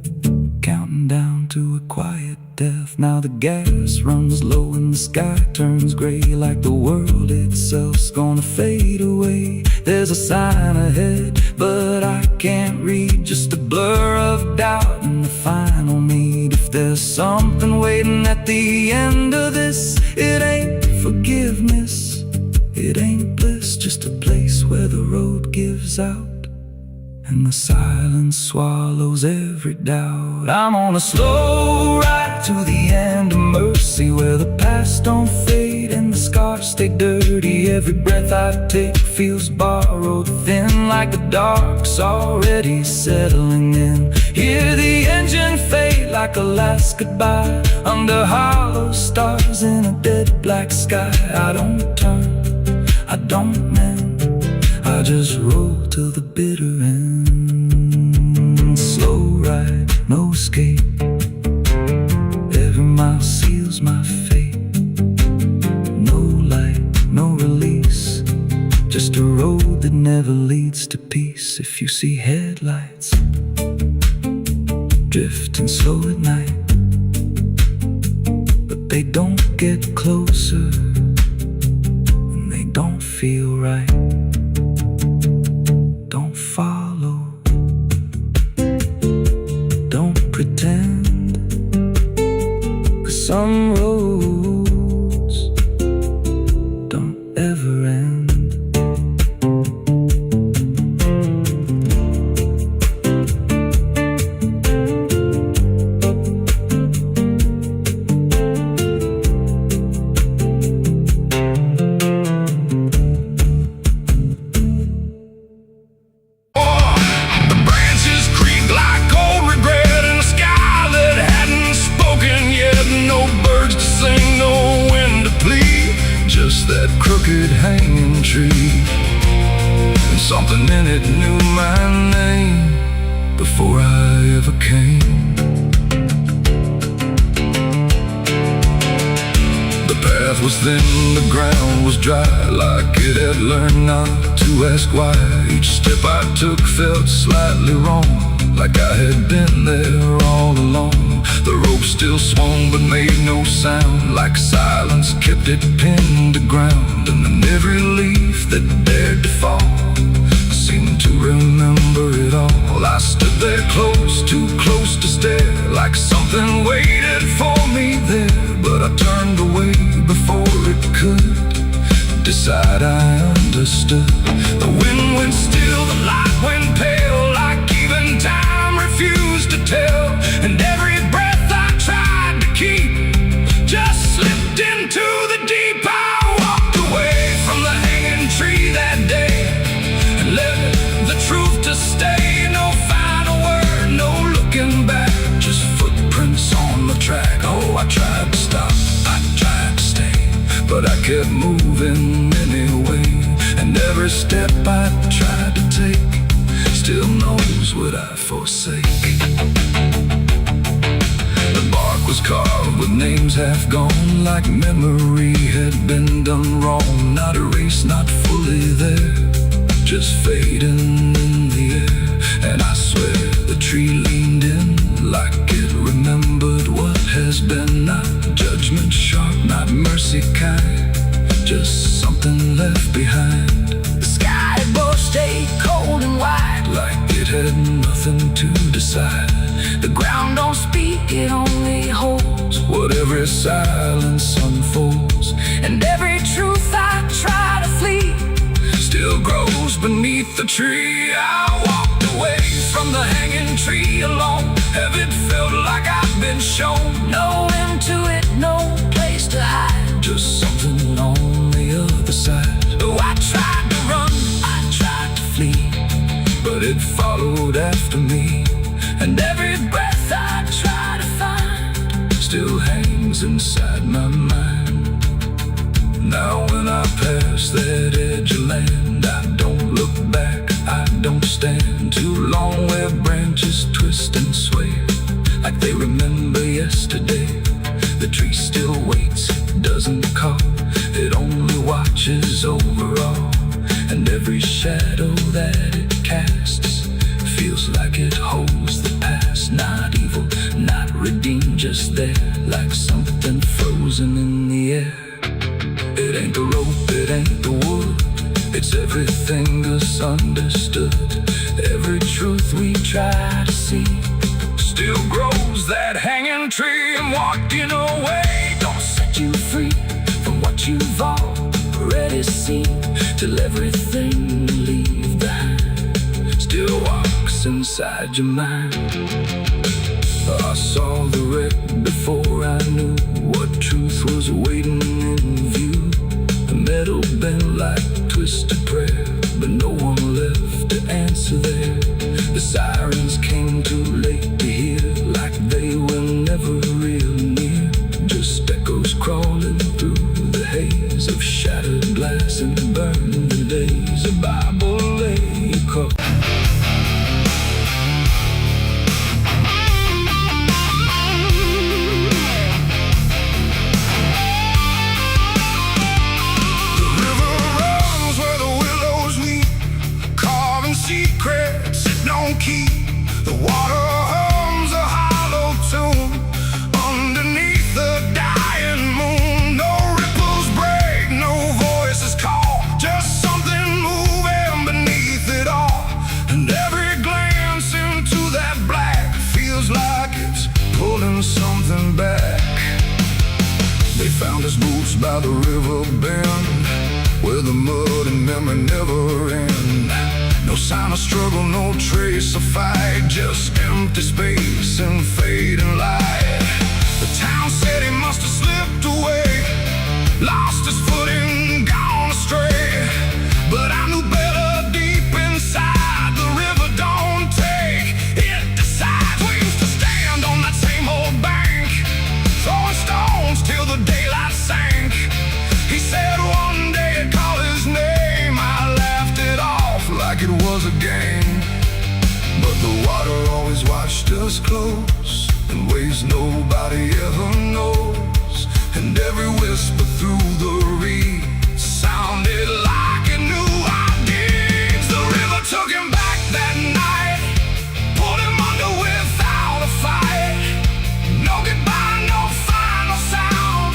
counting down to a quiet death. Now the gas runs low and the sky turns gray, like the world itself's gonna fade away. There's a sign ahead but I can't read, just a blur of doubt and the final need. If there's something waiting at the end of this, it ain't forgiveness, it ain't bliss, just a place where the road gives out and the silence swallows every doubt. I'm on a slow ride to the end of mercy, where the past don't fade and the scars stay dirty. Every breath I take feels borrowed thin, like the dark's already settling in. Hear the engine fade like a last goodbye under hollow stars in a dead black sky. I don't turn, I don't mend, I just roll till the bitter end. Slow ride, no escape, every mile seals my fate. No light, no release, just a road that never leads to peace. If you see headlights drifting slow at night, but they don't get closer and they don't feel right, don't follow, don't pretend, 'cause some roads don't ever end. Hanging tree, and something in it knew my name before I ever came. The path was thin, the ground was dry, like it had learned not to ask why. Each step I took felt slightly wrong, like I had been there all along. The rope still swung but made no sound, like silence kept it pinned to ground. And then every leaf that dared to fall seemed to remember it all. I stood there close, too close to stare, like something Something waited for me there, but I turned away before it could decide I understood. The wind went still, the light went pale, like even time refused to tell. And every breath I tried to keep just slipped into the deep. I walked away from the hanging tree that day and left the truth to stay. No final word, no looking back, just footprints on the track. Oh, I tried to stop, I tried to stay, but I kept moving anyway. And every step I tried to take still knows what I forsake. The bark was carved with names half gone, like memory had been done wrong. Not erased, not fully there, just fading in the air. And I swear the tree leaned in like it remembered what has been. Not judgment sharp, not mercy kind, just something left behind. The sky above stayed cold and white, like it had nothing to decide. The ground don't speak, it only holds what every silence unfolds. And every truth I try to flee still grows beneath the tree. I walked away from the hanging tree alone. Heaven felt like I've been shown. No end to it, no place to hide, just something on the other side. Oh, I tried to run, I tried to flee, but it followed after me. And every breath I try to find still hangs inside my mind. Now when I pass that edge of land, I don't look back, I don't stand too long where branches twist and sway, like they remember yesterday. The tree still waits, doesn't call, it only watches over all. And every shadow that it casts feels like it holds the past. Not evil, not redeemed, just there, like something frozen in the air. It ain't the rope, it ain't the wood, it's everything misunderstood. Every truth we try to see still grows that hanging tree. And walking away don't set you free from what you've already seen, till everything you leave behind still walks inside your mind. I saw the wreck before I knew what truth was waiting in view. The metal bent like twisted prayer, but no one left to answer there. The sirens came too late to hear, like they were never real near, just echoes crawling through the haze of shattered glass and burning days. A Bible lay across. Secrets it don't keep. The water hums a hollow tune underneath the dying moon. No ripples break, no voices call, just something moving beneath it all. And every glance into that black feels like it's pulling something back. They found his boots by the river bend, where the mud and memory never end. No sign of struggle, no trace of fight, just empty space and fading light. The town said he must have slipped away, lost his footing, gone astray. But I knew better deep inside, the river don't take, it decides. We used to stand on that same old bank, throwing stones till the daylight sank. He said one day he'd call his name. I laughed it off like it was a game, but the water always watched us close in ways nobody ever knows. And every whisper through the reeds sounded like it knew our deeds. The river took him back that night, pulled him under without a fight. No goodbye, no final sound,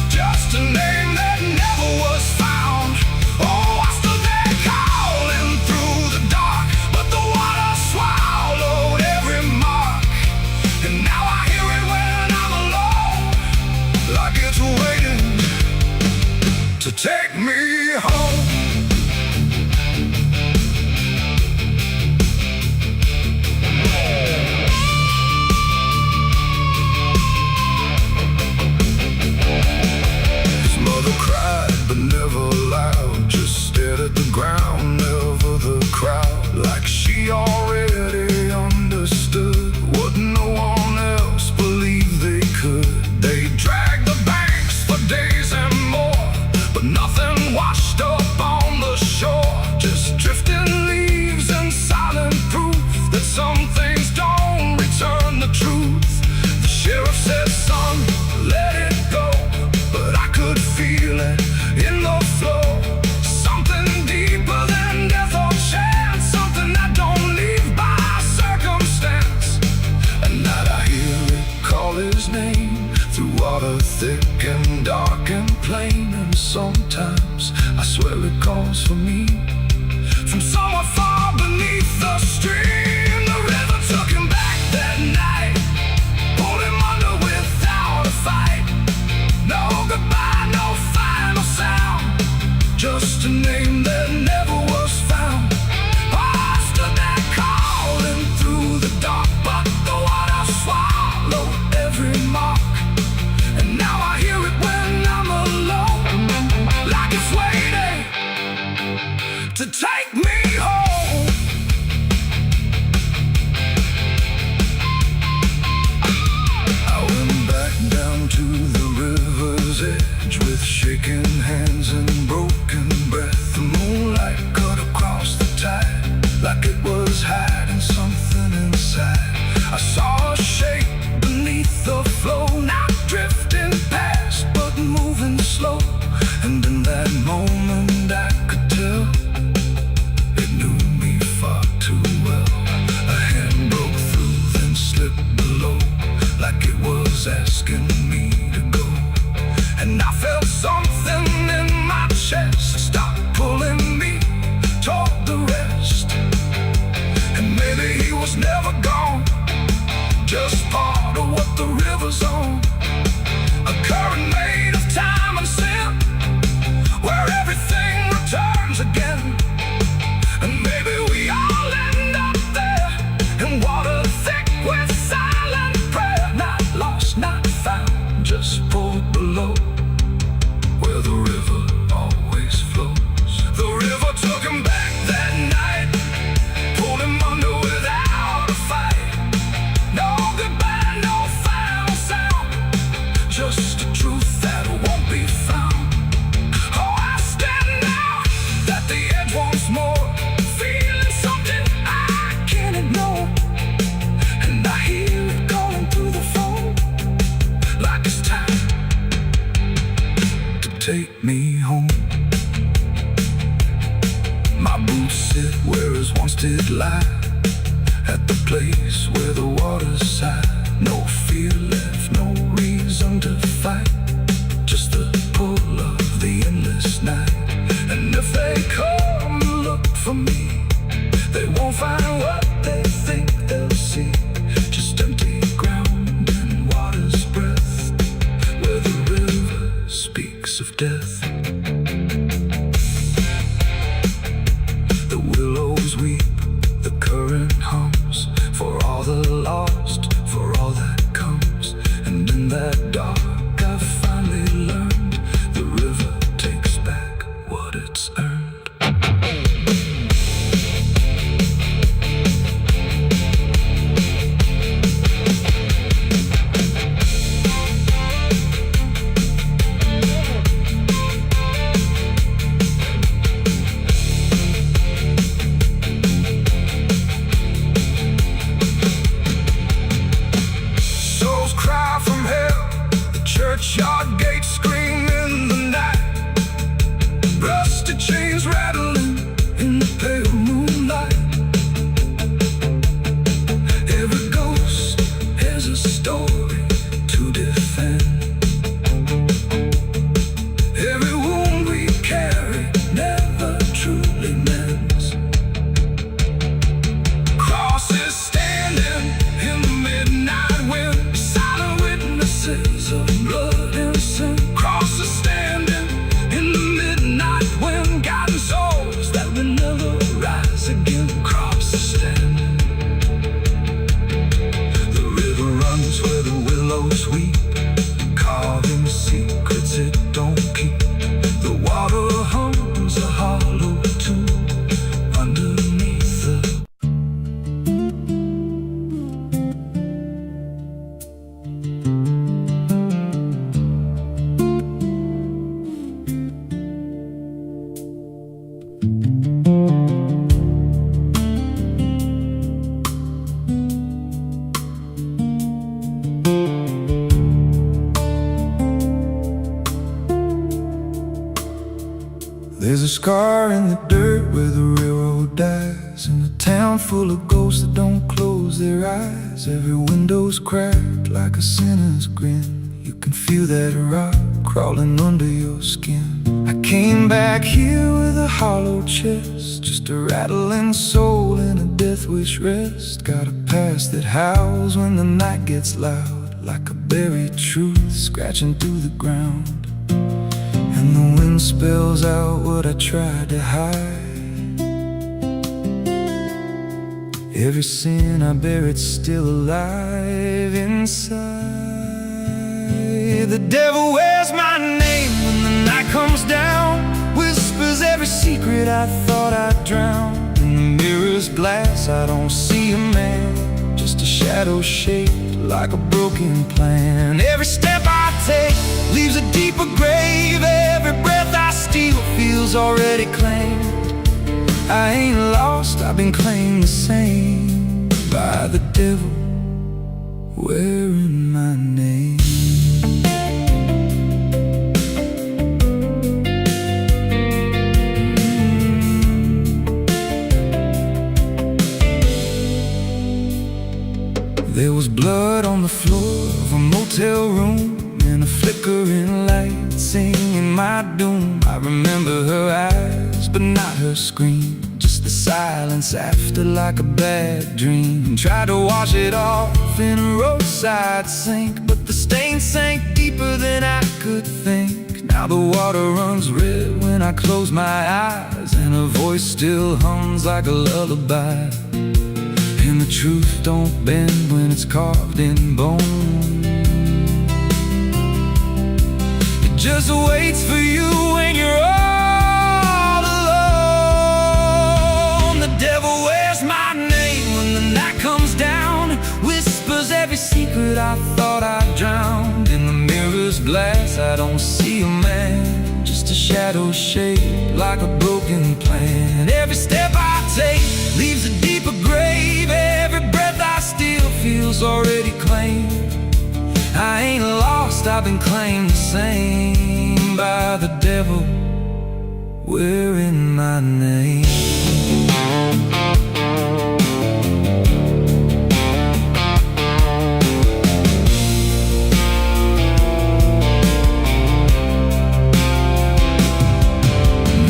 just a name that never was found. Oh, I stood there calling through the dark, but the water swallowed every mark. And now I hear it when already understood what no one else believed they could. They dragged the banks for days and more, but nothing washed up on the shore. Just drifting leaves and silent proof that some things don't return the truth. The sheriff said, son, let it go, but I could feel it in the flow. Something deeper than death or chance, something that don't leave by circumstance. At night I hear it call his name through water thick and dark and plain. And sometimes I swear it calls for me from somewhere far beneath the stream. The river took him back that night, pulled him under without a fight. No goodbye, no final sound, just a name that never was found. I stood there calling through the dark, but the water swallowed every mark. And now I hear it when I'm alone, like it's waiting to take me home. I went back down to the river's edge with shaking hands and broken breath. The moonlight cut across the tide like it was hiding something inside. I saw a shape beneath the flow, not drifting past but moving slow. And in that moment I could tell it knew me far too well. A hand broke through, then slipped below, like it was asking me to go. And I felt something in my chest stop pulling me toward the rest. And maybe he was never gone, just part of what the river's on. A current made of time and sin, where everything returns again. And maybe we all end up there, in water thick with silent prayer. Not lost, not found, just pulled below, where the river always flows. The river took him back that night, pulled him under without a fight. No goodbye, no final sound, just a truth that won't be found. Oh, I stand out at the edge once more, feeling something I can't ignore. And I hear it calling through the phone, like it's time to take me home. My boots sit where his once did lie, at the place where the water's sigh. No fear left, no reason to fight, just the pull of the endless night. And if they come look for me, they won't find what they think they'll see, just empty ground and water's breath, where the river speaks of death. The willows weep, the current hums, for all the lost, for all that comes. And in that dark I scar in the dirt where the railroad dies, in a town full of ghosts that don't close their eyes. Every window's cracked like a sinner's grin. You can feel that rock crawling under your skin. I came back here with a hollow chest, just a rattling soul in a death wish rest. Got a past that howls when the night gets loud, like a buried truth scratching through the ground. And the wind spells out what I tried to hide. Every sin I bear, it's still alive inside. The devil wears my name when the night comes down, whispers every secret I thought I'd drown. In the mirror's glass I don't see a man, just a shadow shaped like a broken plan. Every step I take leaves a deeper grave. Every breath I steal feels already claimed. I ain't lost, I've been claimed the same by the devil wearing my name. There was blood on the floor of a motel room, and a flickering light singing my doom. I remember her eyes, but not her scream, just the silence after like a bad dream. Tried to wash it off in a roadside sink, but the stain sank deeper than I could think. Now the water runs red when I close my eyes, and her voice still hums like a lullaby. And the truth don't bend when it's carved in bone. It just waits for you when you're all alone. The devil wears my name when the night comes down, whispers every secret I thought I'd drowned. In the mirror's glass I don't see a man, just a shadow shaped like a broken plan. Every step I take leaves a deeper grave. Every breath I steal feels already claimed. I ain't lost, I've been claimed the same by the devil wearing my name.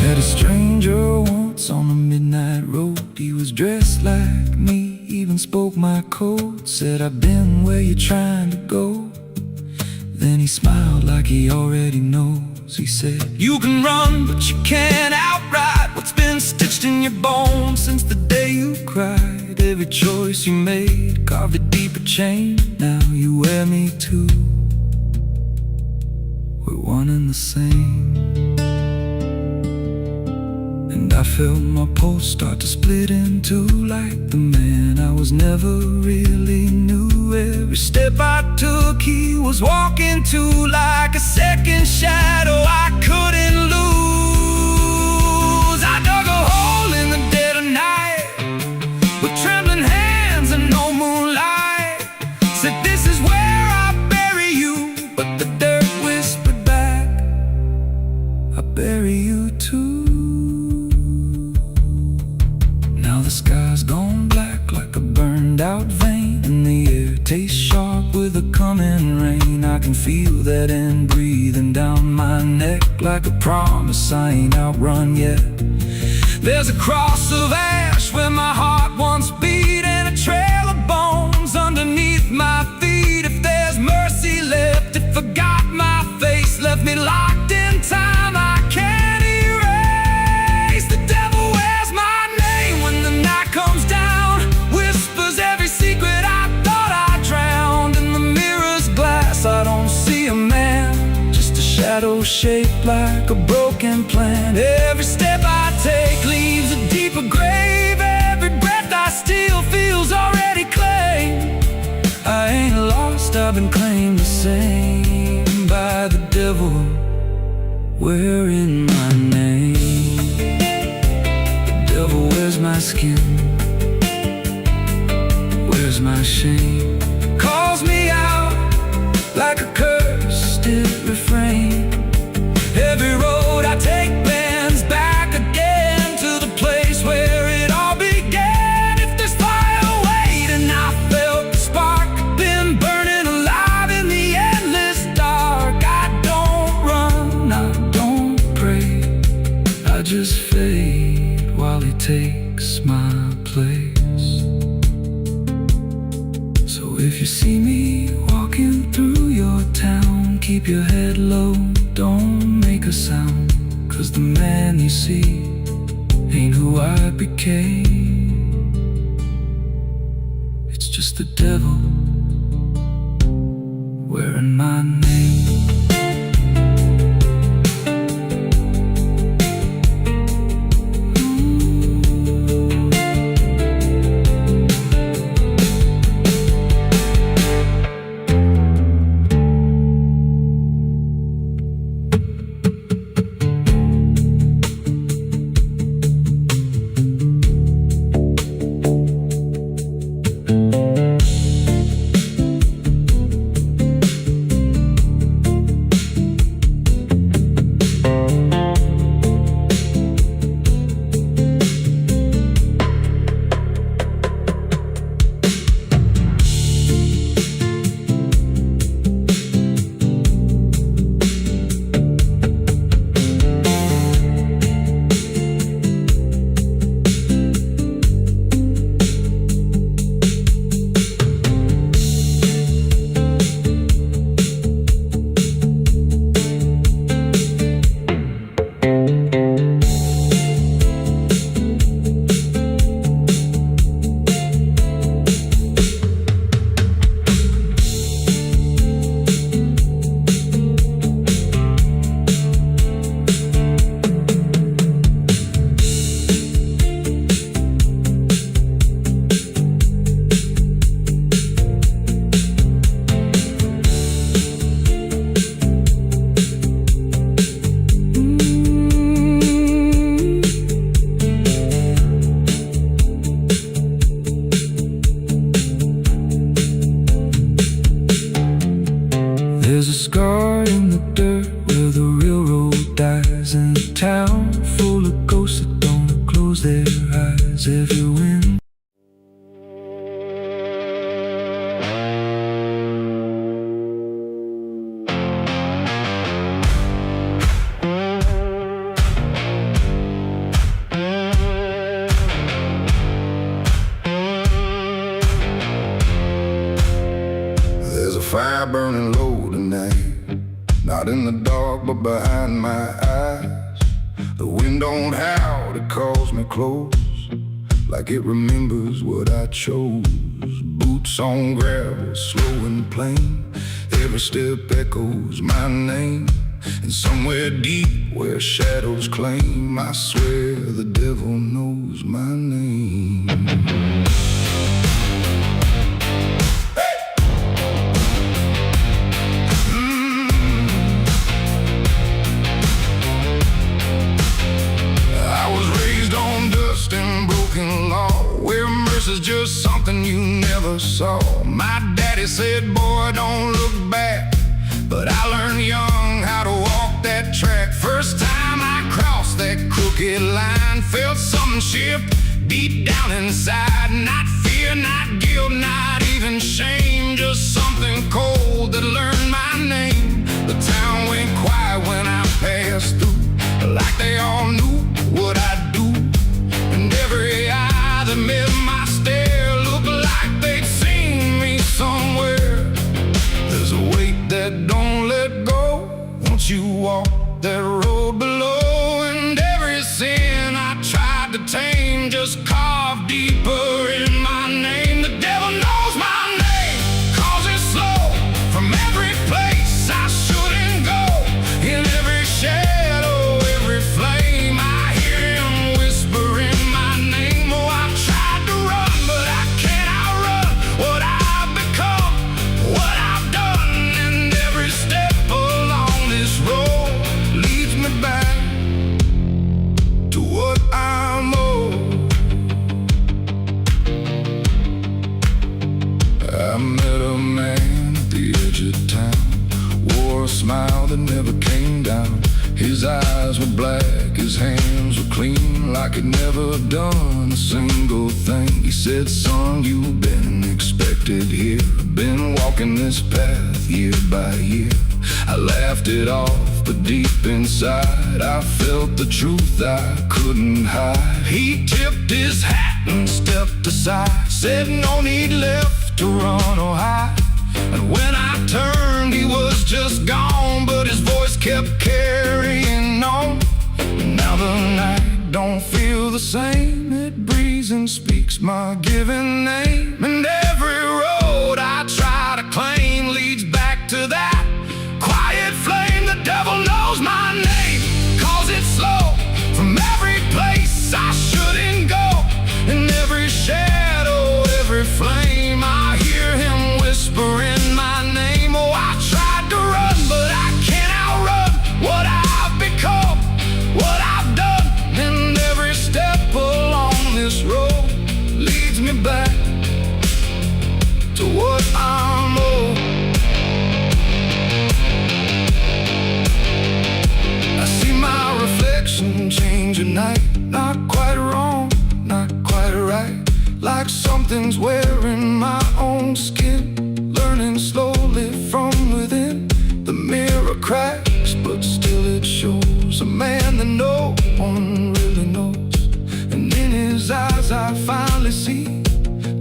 Met a stranger once on a midnight road. He was dressed like me, even spoke my code. Said, I've been where you're trying to go. Then he smiled like he already knows. He said, you can run, but you can't outride what's been stitched in your bones since the day you cried. Every choice you made carved a deeper chain. Now you wear me too. We're one and the same. And I felt my pulse start to split in two, like the man I was never really knew. Every step I took he was walking to, like a second shadow I couldn't lose. I dug a hole in the dead of night with trembling hands and no moonlight. Said, this is where I bury you, but the dirt whispered back, I bury you too. The sky's gone black like a burned out vein, and the air tastes sharp with the coming rain. I can feel that end breathing down my neck like a promise I ain't outrun yet. There's a cross of ash where my heart once beat, and a trail of bones underneath my feet. If there's mercy left, it forgot my face, left me locked in time I can't erase. The devil wears my name when the night comes down, whispers every secret I thought I drowned. In the mirror's glass I don't see a man, just a shadow shaped like a broken plan. Every step I take leaves a deeper grave. Every breath I steal feels already claimed. I ain't lost, I've been claimed the same by the devil wearing my name. The devil wears my skin, wears my shame, calls me out like a cursed refrain. Every road I take bends back a if you see me walking through your town, keep your head low, don't make a sound, 'cause the man you see ain't who I became. It's just the devil wearing my name. There's a scar in the dirt where the railroad dies, in a town full of ghosts that don't close their eyes. Every wind There's a fire burning low tonight, not in the dark but behind my eyes. The wind don't howl, it calls me close, like it remembers what I chose. Boots on gravel, slow and plain, every step echoes my name. And somewhere deep where shadows claim, I swear the devil knows my name. Is just something you never saw. My daddy said, boy, don't look back, but I learned young how to walk that track. First time I crossed that crooked line, felt something shift deep down inside. Not fear, not guilt, not even shame, just something cold that learned my name. The town went quiet when I passed through, like they all knew what I'd do. And every eye that met my stare looked like they'd seen me somewhere. There's a weight that don't let go once you walk that road below. And every sin I tried to tame just carved deeper in my name. The devil knows my name, 'cause it's slow from every place I shouldn't go. In every shadow, every flame, I hear him whispering my name. Oh, I've tried to run, but I can't outrun what I've become, what I've done. And every step along this road leads me back to what I'm owed. I met a man at the edge of town, wore a smile that never came down. His eyes were black, his hands were clean, like he'd never done a single thing. He said, son, you've been expected here, been walking this path year by year. I laughed it off, but deep inside I felt the truth I couldn't hide. He tipped his hat and stepped aside, said no need left to run or hide. And when I turned, he was just gone, but his voice kept carrying on. Now the night don't feel the same. It breathes and speaks my given name. And every road I try to claim leads back to that quiet flame. The devil knows my name, calls it slow from every place I shouldn't go. In every shadow, every flame, I hear him whispering my name. Oh, I tried to run, but I can't outrun what I've become, what I've done. And every step along this road leads me back to what I'm owed. I see my reflection change at night, not quite wrong, not quite right. Like something's wearing my own skin, learning slowly from within. The mirror cracks, but still it shows a man that no one really knows. And in his eyes I finally see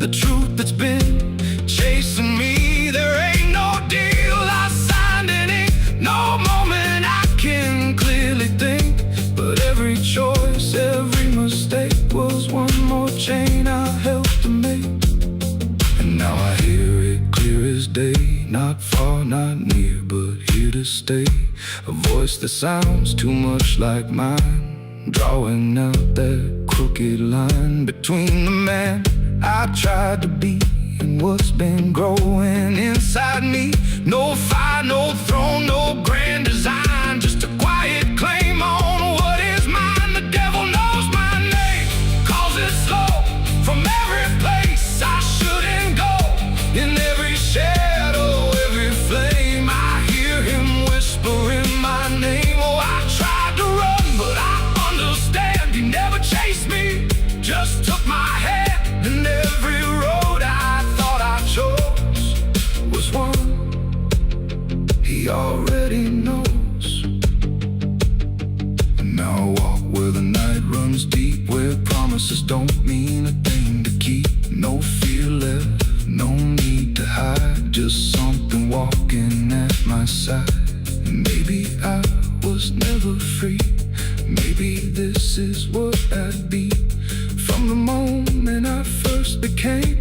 the truth that's been chasing me. There ain't no deal I signed in ink, no moment I can clearly think. But every choice, every mistake was one more chain I helped to make. And now I hear it clear as day, not far, not near, but here to stay. A voice that sounds too much like mine, drawing out that crooked line between the man I tried to be and what's been growing inside me. No fire, no throne, no grand design, just a quiet claim on what is mine. The devil knows my name, calls it slow from every place I shouldn't go. In every shadow, every flame, I hear him whispering my name. Oh, I tried to run, but I understand he never chased me, just took my hand. And every road I thought I chose was one he already knows. And now I walk where the night runs deep, where promises don't mean a thing to keep. No fear left, no need to hide, just something walking at my side. Maybe I was never free, maybe this is what I'd be. From the moment I first became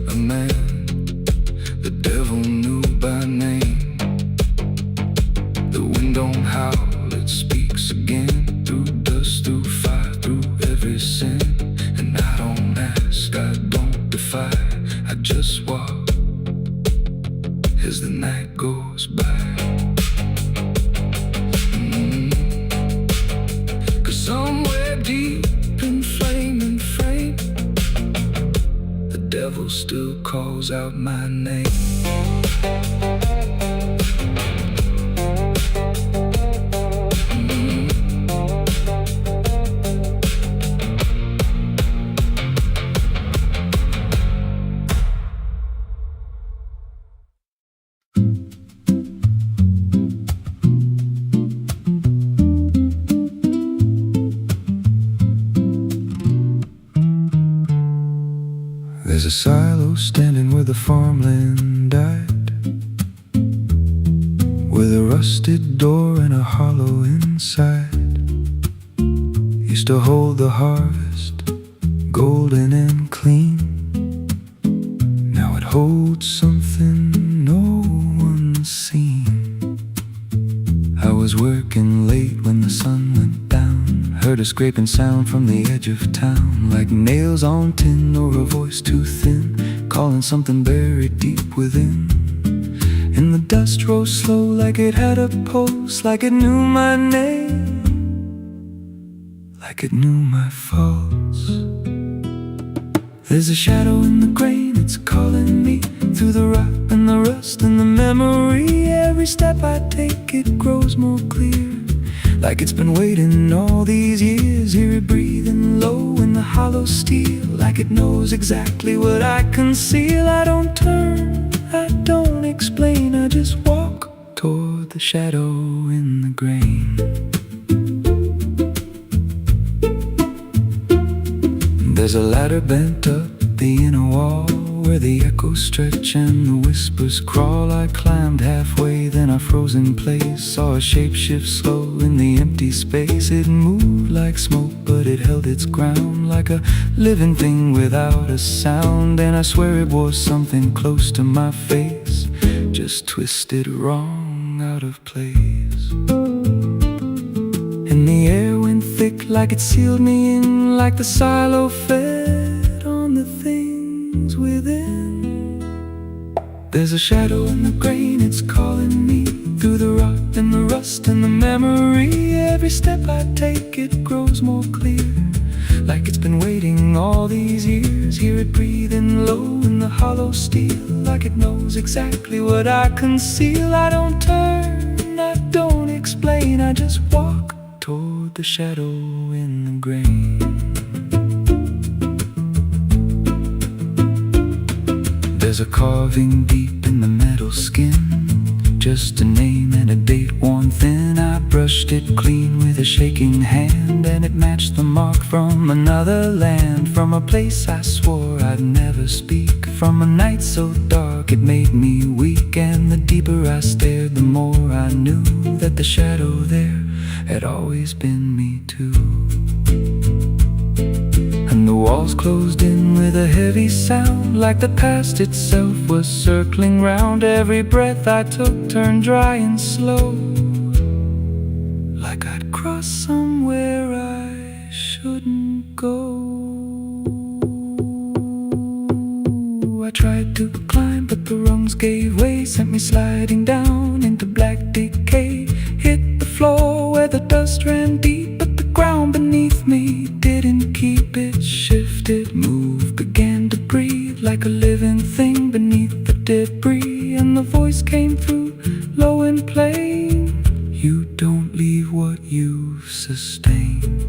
a man, the devil knew by name. The wind don't howl, it speaks again, through dust, through fire, through every sin. And I don't ask, I don't defy, I just walk as the night goes by. Cause somewhere deep in flame and frame, the devil still calls out my name. There's a silo standing where the farmland died, with a rusted door and a hollow inside. Used to hold the harvest, golden and clean. Now it holds something no one's seen. I was working late when the sun went down, heard a scraping sound from the edge of town, like nails on tin or a voice too thin, calling something buried deep within. And the dust rose slow like it had a pulse, like it knew my name, like it knew my faults. There's a shadow in the grain, it's calling me through the rot and the rust and the memory. Every step I take, it grows more clear, like it's been waiting all these years. Hear it breathing low in the hollow steel, like it knows exactly what I conceal. I don't turn, I don't explain, I just walk toward the shadow in the grain. There's a ladder bent up the inner wall, where the echoes stretch and the whispers crawl. I climbed halfway, then I froze in place. Saw a shape shift slow in the empty space. It moved like smoke, but it held its ground, like a living thing without a sound. And I swear it was something close to my face, just twisted wrong, out of place. And the air went thick, like it sealed me in, like the silo fed on the things within. There's a shadow in the grain, it's calling me through the rot and the rust and the memory. Every step I take, it grows more clear, like it's been waiting all these years. Hear it breathing low in the hollow steel, like it knows exactly what I conceal. I don't turn, I don't explain, I just walk toward the shadow in the grain. There's a carving deep in the metal skin, just a name and a date worn thin. I brushed it clean with a shaking hand, and it matched the mark from another land, from a place I swore I'd never speak, from a night so dark it made me weak. And the deeper I stared, the more I knew that the shadow there had always been me too. And the walls closed in with a heavy sound, like the past itself was circling round. Every breath I took turned dry and slow, like I'd crossed somewhere I shouldn't go. I tried to climb, but the rungs gave way, sent me sliding down into black decay. Hit the floor where the dust ran deep, but the ground beneath me didn't keep. It shifted, moved, began to breathe, like a living thing beneath the debris. And the voice came through, low and plain: you don't leave what you've sustained.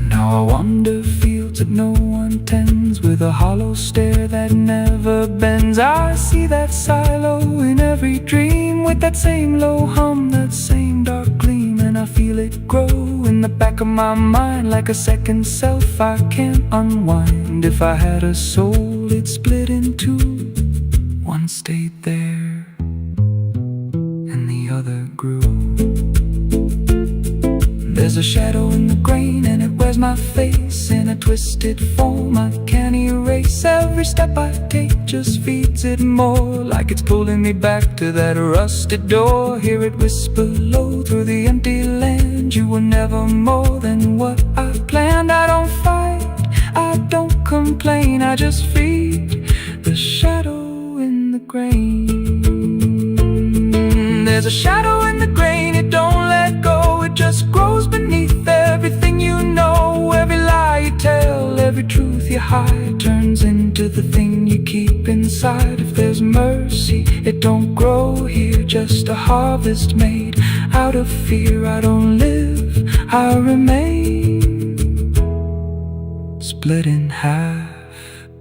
Now I wander fields that no one tends, with a hollow stare that never bends. I see that silo in every dream, with that same low hum, that same dark gleam. And I feel it grow in the back of my mind, like a second self I can't unwind. If I had a soul, it'd split in two. One stayed there, and the other grew. There's a shadow in the grain, and it wears my face in a twisted form I can't erase. Every step I take just feeds it more, like it's pulling me back to that rusted door. Hear it whisper low through the empty land: you were never more than what I've planned. I don't fight, I don't complain, I just feed the shadow in the grain. There's a shadow in the grain, it don't let go, it just grows beneath everything you know. Every lie you tell, every truth you hide, turns into the thing you keep inside. If there's mercy, it don't grow here, just a harvest made out of fear. I don't live, I remain, split in half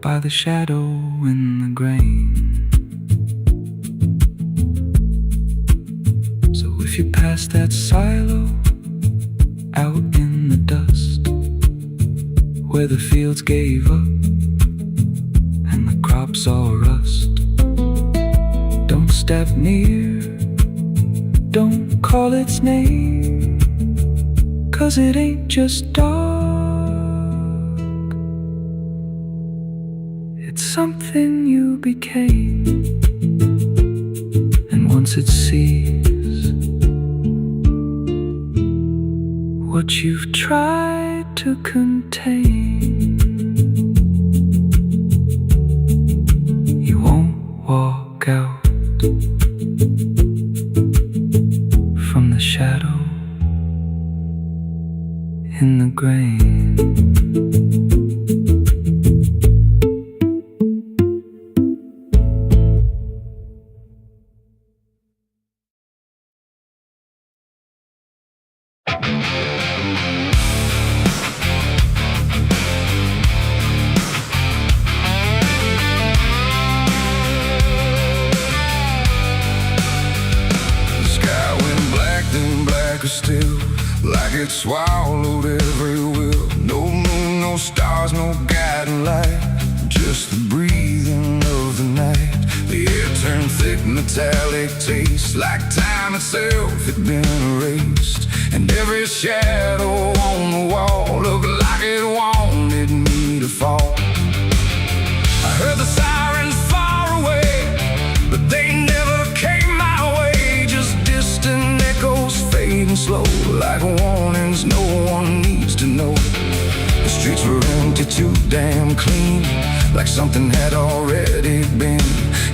by the shadow in the grain. If you pass that silo out in the dust, where the fields gave up and the crops all rust, don't step near, don't call its name, 'cause it ain't just dark, it's something you became. And once it sees what you've tried to contain, you won't walk out from the shadow in the grain. Still, like it swallowed every will. No moon, no stars, no guiding light, just the breeze metallic taste, like time itself had been erased. And every shadow on the wall looked like it wanted me to fall. I heard the sirens far away, but they never came my way. Just distant echoes fading slow, like warnings no one needs to know. The streets were empty, too damn clean, like something had already been.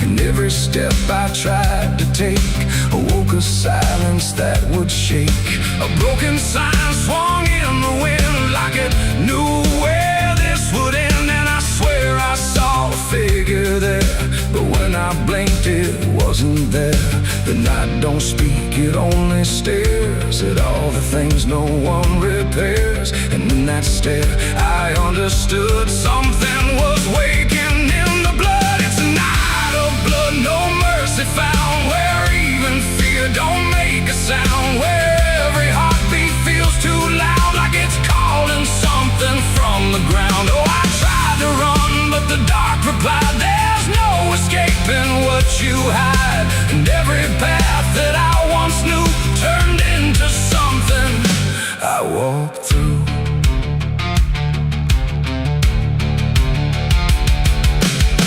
And every step I tried to take awoke a silence that would shake. A broken sign swung in the wind, like it knew where this would end. And I swear I saw a figure there, but when I blinked it wasn't there. The night don't speak, it only stares at all the things no one repairs. And in that stare I understood something was waking in the blood. It's a night of blood, no mercy found, where even fear don't make a sound, where every heartbeat feels too loud, like it's calling something from the ground. Oh, I tried to run, but the dark replied, there's no escaping what you hide. And every path that I once knew turned into something I walked through.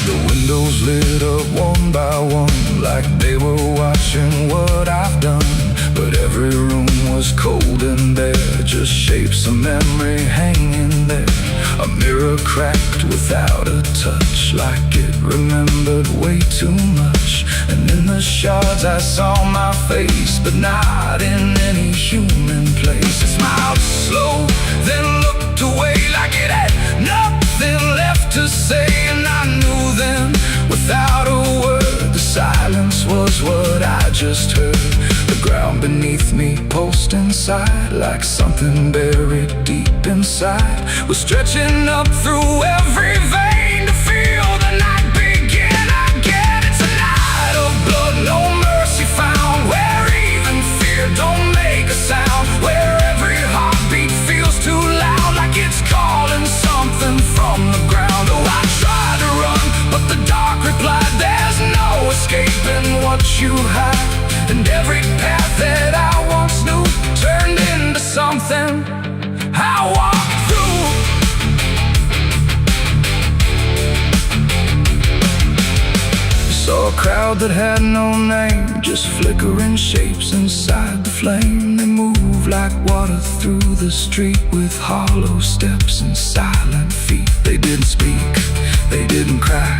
The windows lit up one by one, like they were watching what I've done. But every room was cold and bare, just shapes of memory hanging there. A mirror cracked without a touch, like it remembered way too much. And in the shards I saw my face, but not in any human place. It smiled slow, then looked away, like it had nothing left to say. And I knew then, without a word, the silence was what I just heard. The ground beneath me pulsed inside, like something buried deep inside was stretching up through every vein to feel the night begin again. It's a night of blood, no mercy found, where even fear don't make a sound, where every heartbeat feels too loud, like it's calling something from the ground. Oh, I tried to run, but the dark replied, there's no escaping what you hide. And every path that I once knew turned into something I walked through. Saw a crowd that had no name, just flickering shapes inside the flame. They moved like water through the street, with hollow steps and silent feet. They didn't speak, they didn't cry,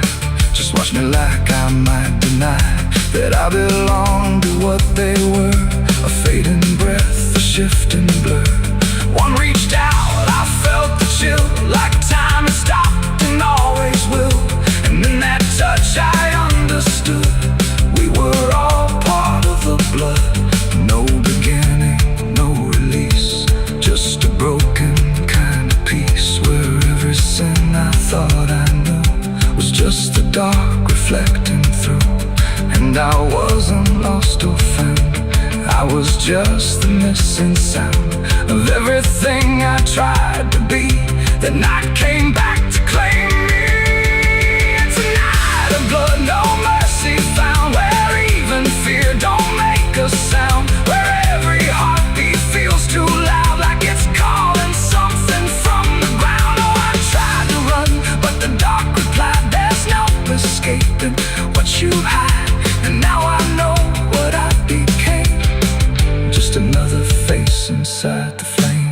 just watched me like I might deny that I belonged to what they were. A fading breath, a shifting blur. One reached out, I felt the chill, like time had stopped and always will. And in that touch I understood, we were all part of the blood. No beginning, no release, just a broken kind of peace, where every sin I thought I knew was just the dark reflecting through. And I wasn't lost or found, I was just the missing sound of everything I tried to be. The night came back to claim me. It's a night of blood, no mercy found, where even fear don't make a sound, where every heartbeat feels too loud, like it's calling something from the ground. Oh, I tried to run, but the dark replied, there's no escaping what you hide. And now I know what I became, just another face inside the flame.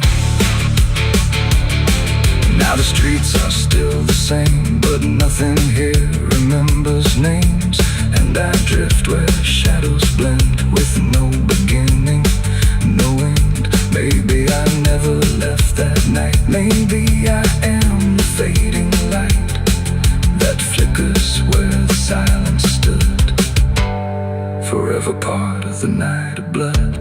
Now the streets are still the same, but nothing here remembers names. And I drift where shadows blend, with no beginning, no end. Maybe I never left that night, maybe I am the fading light that flickers where the silence stood, forever part of the night of blood.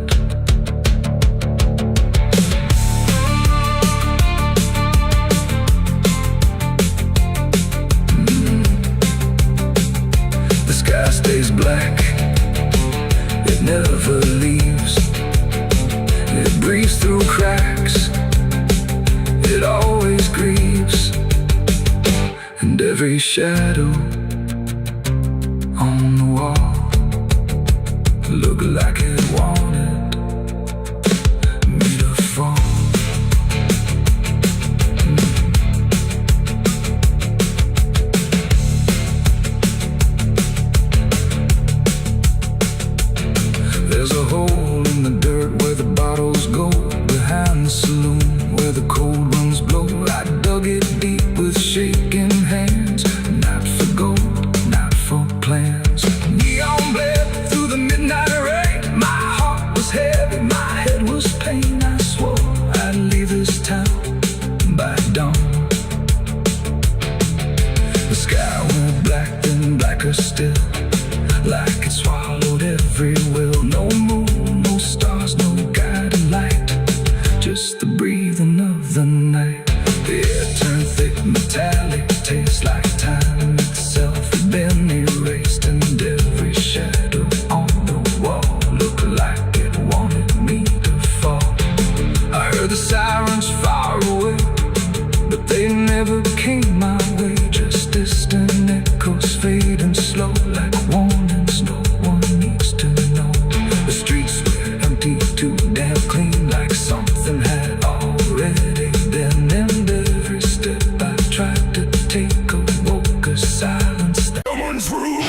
The sky stays black, it never leaves. It breathes through cracks, it always grieves. And every shadow on the wall looked like it wanted me to fall. There's a hole in the dirt where the bottles go, behind the saloon where the cold winds blow. I dug it deep with shaking hands, not for gold, not for plans. Neon bled through the midnight rain. My heart was heavy, my head was pain. I swore I'd leave this town by dawn. The sky went black, then blacker still, like it swallowed every will. No moon, no stars, no guiding light, just the breathing of the night. The air turned thick, metallic, tastes like time itself had been erased, and every shadow on the wall looked like it wanted me to fall. I heard the sirens far away, but they never came my way. Just distant echoes fading slow, like warnings no one needs to know. The streets were empty, too damn clean, like something had already been. And every step I tried to take awoke a silence that Someone's room.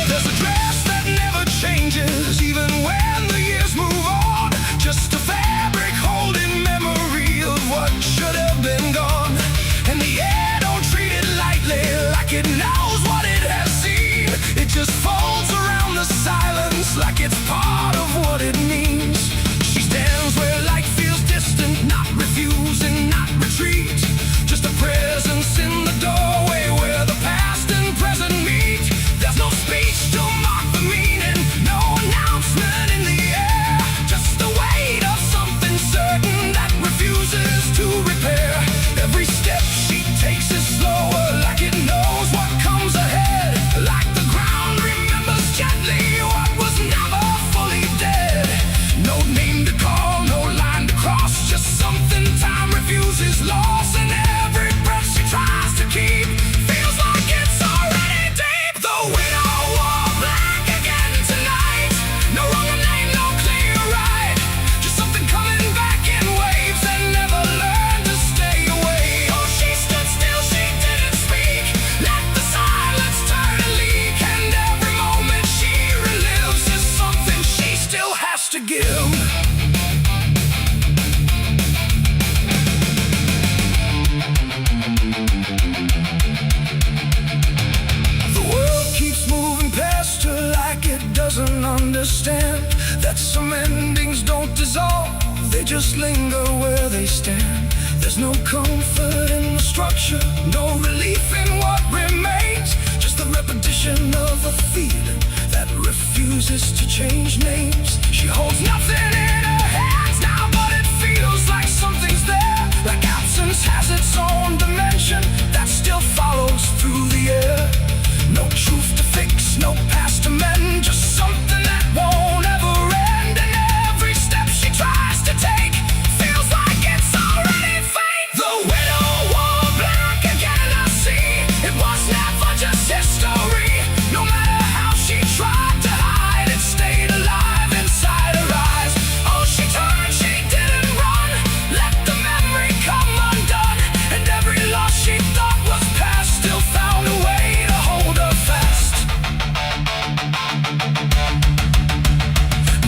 There's a dress that never changes, even when the years move on. Just a fabric holding memory of what should have been gone. And the air don't treat it lightly, like it knows what it has seen. It just folds around the silence, like it's part of what it means. She stands where light feels distant, not refusing, not retreat. Just a presence in the doorway where the past and present meet. There's no speech to mark the meaning, no announcement in the air. Just the weight of something certain that refuses to repair. Every step she takes is slower, like it knows what comes ahead. Like the ground remembers gently what was never fully dead. No name to call, no line to cross, just something time refuses loss. And every breath she tries to keep feels like it's already deep. The widow wore black again tonight. No wrong name, no clear right. Just something coming back in waves and never learned to stay away. Oh, she stood still, she didn't speak. Let the silence turn and leak. And every moment she relives is something she still has to give. The world keeps moving past her like it doesn't understand that some endings don't dissolve, they just linger where they stand. There's no comfort in the structure, no relief in what remains. Just the repetition of a feeling that refuses to change names. She holds nothing in her hands now, but it feels like something's there. Like absence has its own dimension that still follows through the air. No truth to fix, no past to mend, just something that won't ever end. And every step she tries to take feels like it's already fate. The widow wore black again, I see. It was never just history. No matter how she tried to hide, it stayed alive inside her eyes. Oh, she turned, she didn't run. Let the memory come undone. And every loss she thought was past still found a way to hold her fast.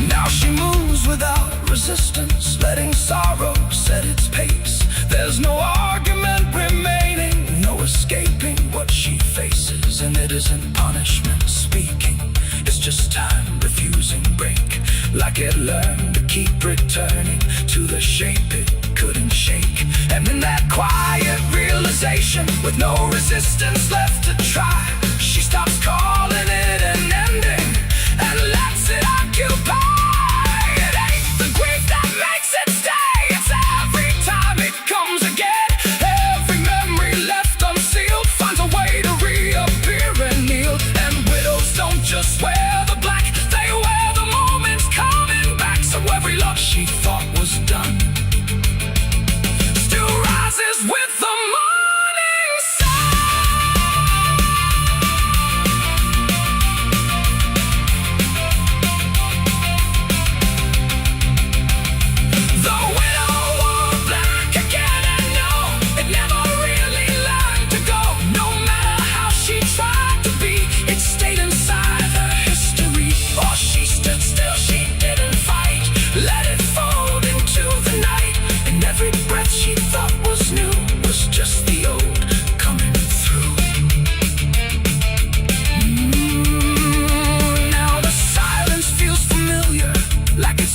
Now she moves without resistance, letting sorrow set its pace. There's no argument remaining, no escaping what she faces. And it isn't punishment speaking, it's just time refusing break. Like it learned to keep returning to the shape it couldn't shake. And in that quiet realization, with no resistance left to try, she stops calling it an ending and lets it occupy. It ain't the grief that makes it stay, it's every time it comes again. Every memory left unsealed finds a way to reappear and kneel. And widows don't just wear the black, they wear the moments coming back. So every loss she thought was done still rises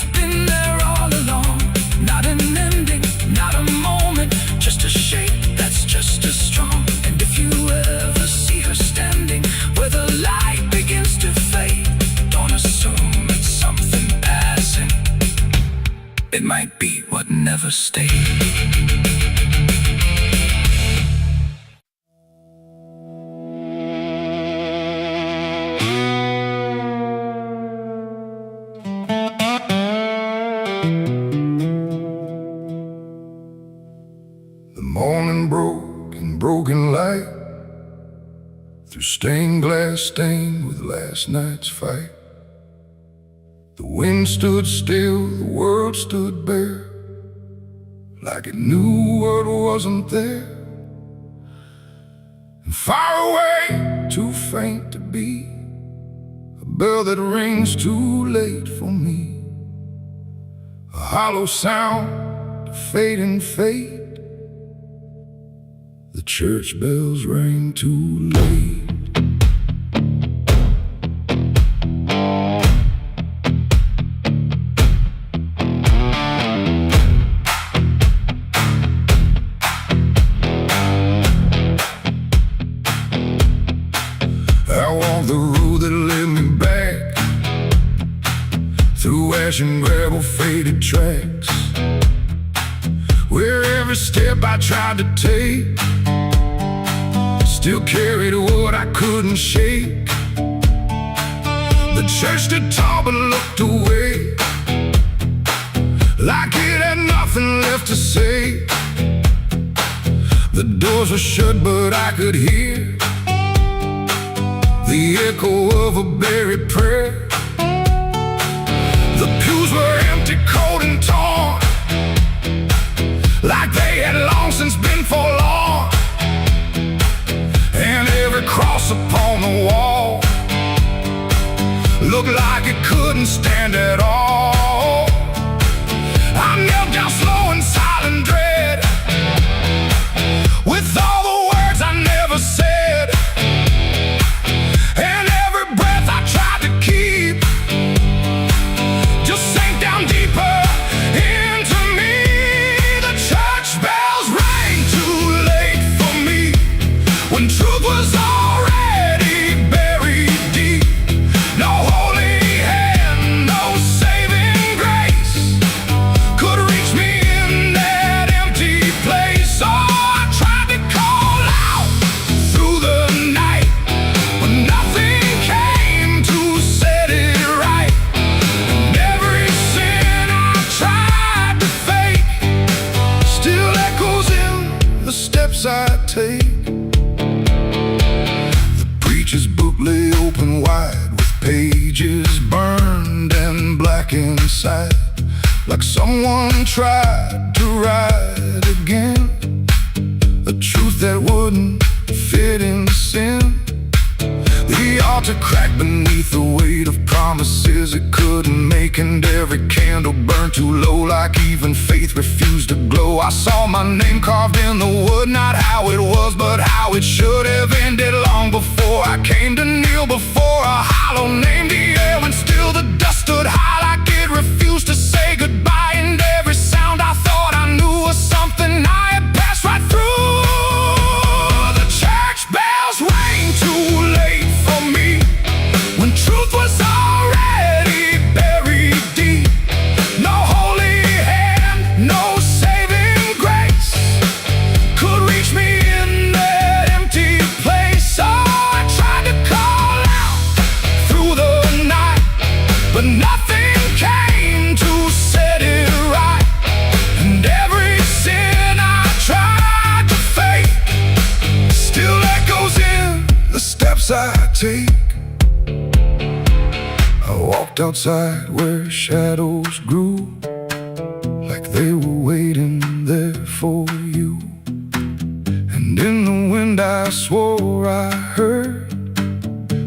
It's been there all along. Not an ending, not a moment, just a shape that's just as strong. And if you ever see her standing where the light begins to fade, don't assume it's something passing. It might be what never stayed. The morning broke in broken light, through stained glass stained with last night's fight. The wind stood still, the world stood bare, like it knew what wasn't there. And far away, too faint to be, a bell that rings too late for me. A hollow sound, a fading fate. The church bells rang too late. I walked the road that led me back, through ash and gravel faded tracks, where every step I tried to take still carried what I couldn't shake. The church stood tall but looked away, like it had nothing left to say. The doors were shut but I could hear the echo of a buried prayer. The pews were empty, cold and torn, like they had long since been forlorn. And every cross upon the wall looked like it couldn't stand at all. I knelt down slow in silent dread, with all the words I never said, and every breath I tried to keep just sank down deeper into me. The church bells rang too late for me, when truth was already buried deep. No holy hand, no saving grace could reach me in that empty place. Oh, I tried to call out through the night, but nothing came to set it right. And every sin I tried to fake still echoes in the steps I take. The preacher's book lay open wide, with pages burned and black inside, like someone tried to write again a truth that wouldn't fit in sin. The altar cracked beneath the weight of promises it couldn't make, and every candle burned too low, like even faith refused to glow. I saw my name carved in the wood, not how it was, but how it should have ended long before I came to kneel before a hollow name. The air and still the dust stood high, like it refused to say goodbye. And every sound I thought I knew was something I had passed right through. The church bells rang too late for me, when truth was already buried deep. No holy hand, no saving grace could reach me in that empty place. So I tried to call out through the night, but nothing came to set it right. And every sin I tried to fake still echoes in the steps I take. I walked outside where shadows grew, like they were waiting there for you. And in the wind I swore I heard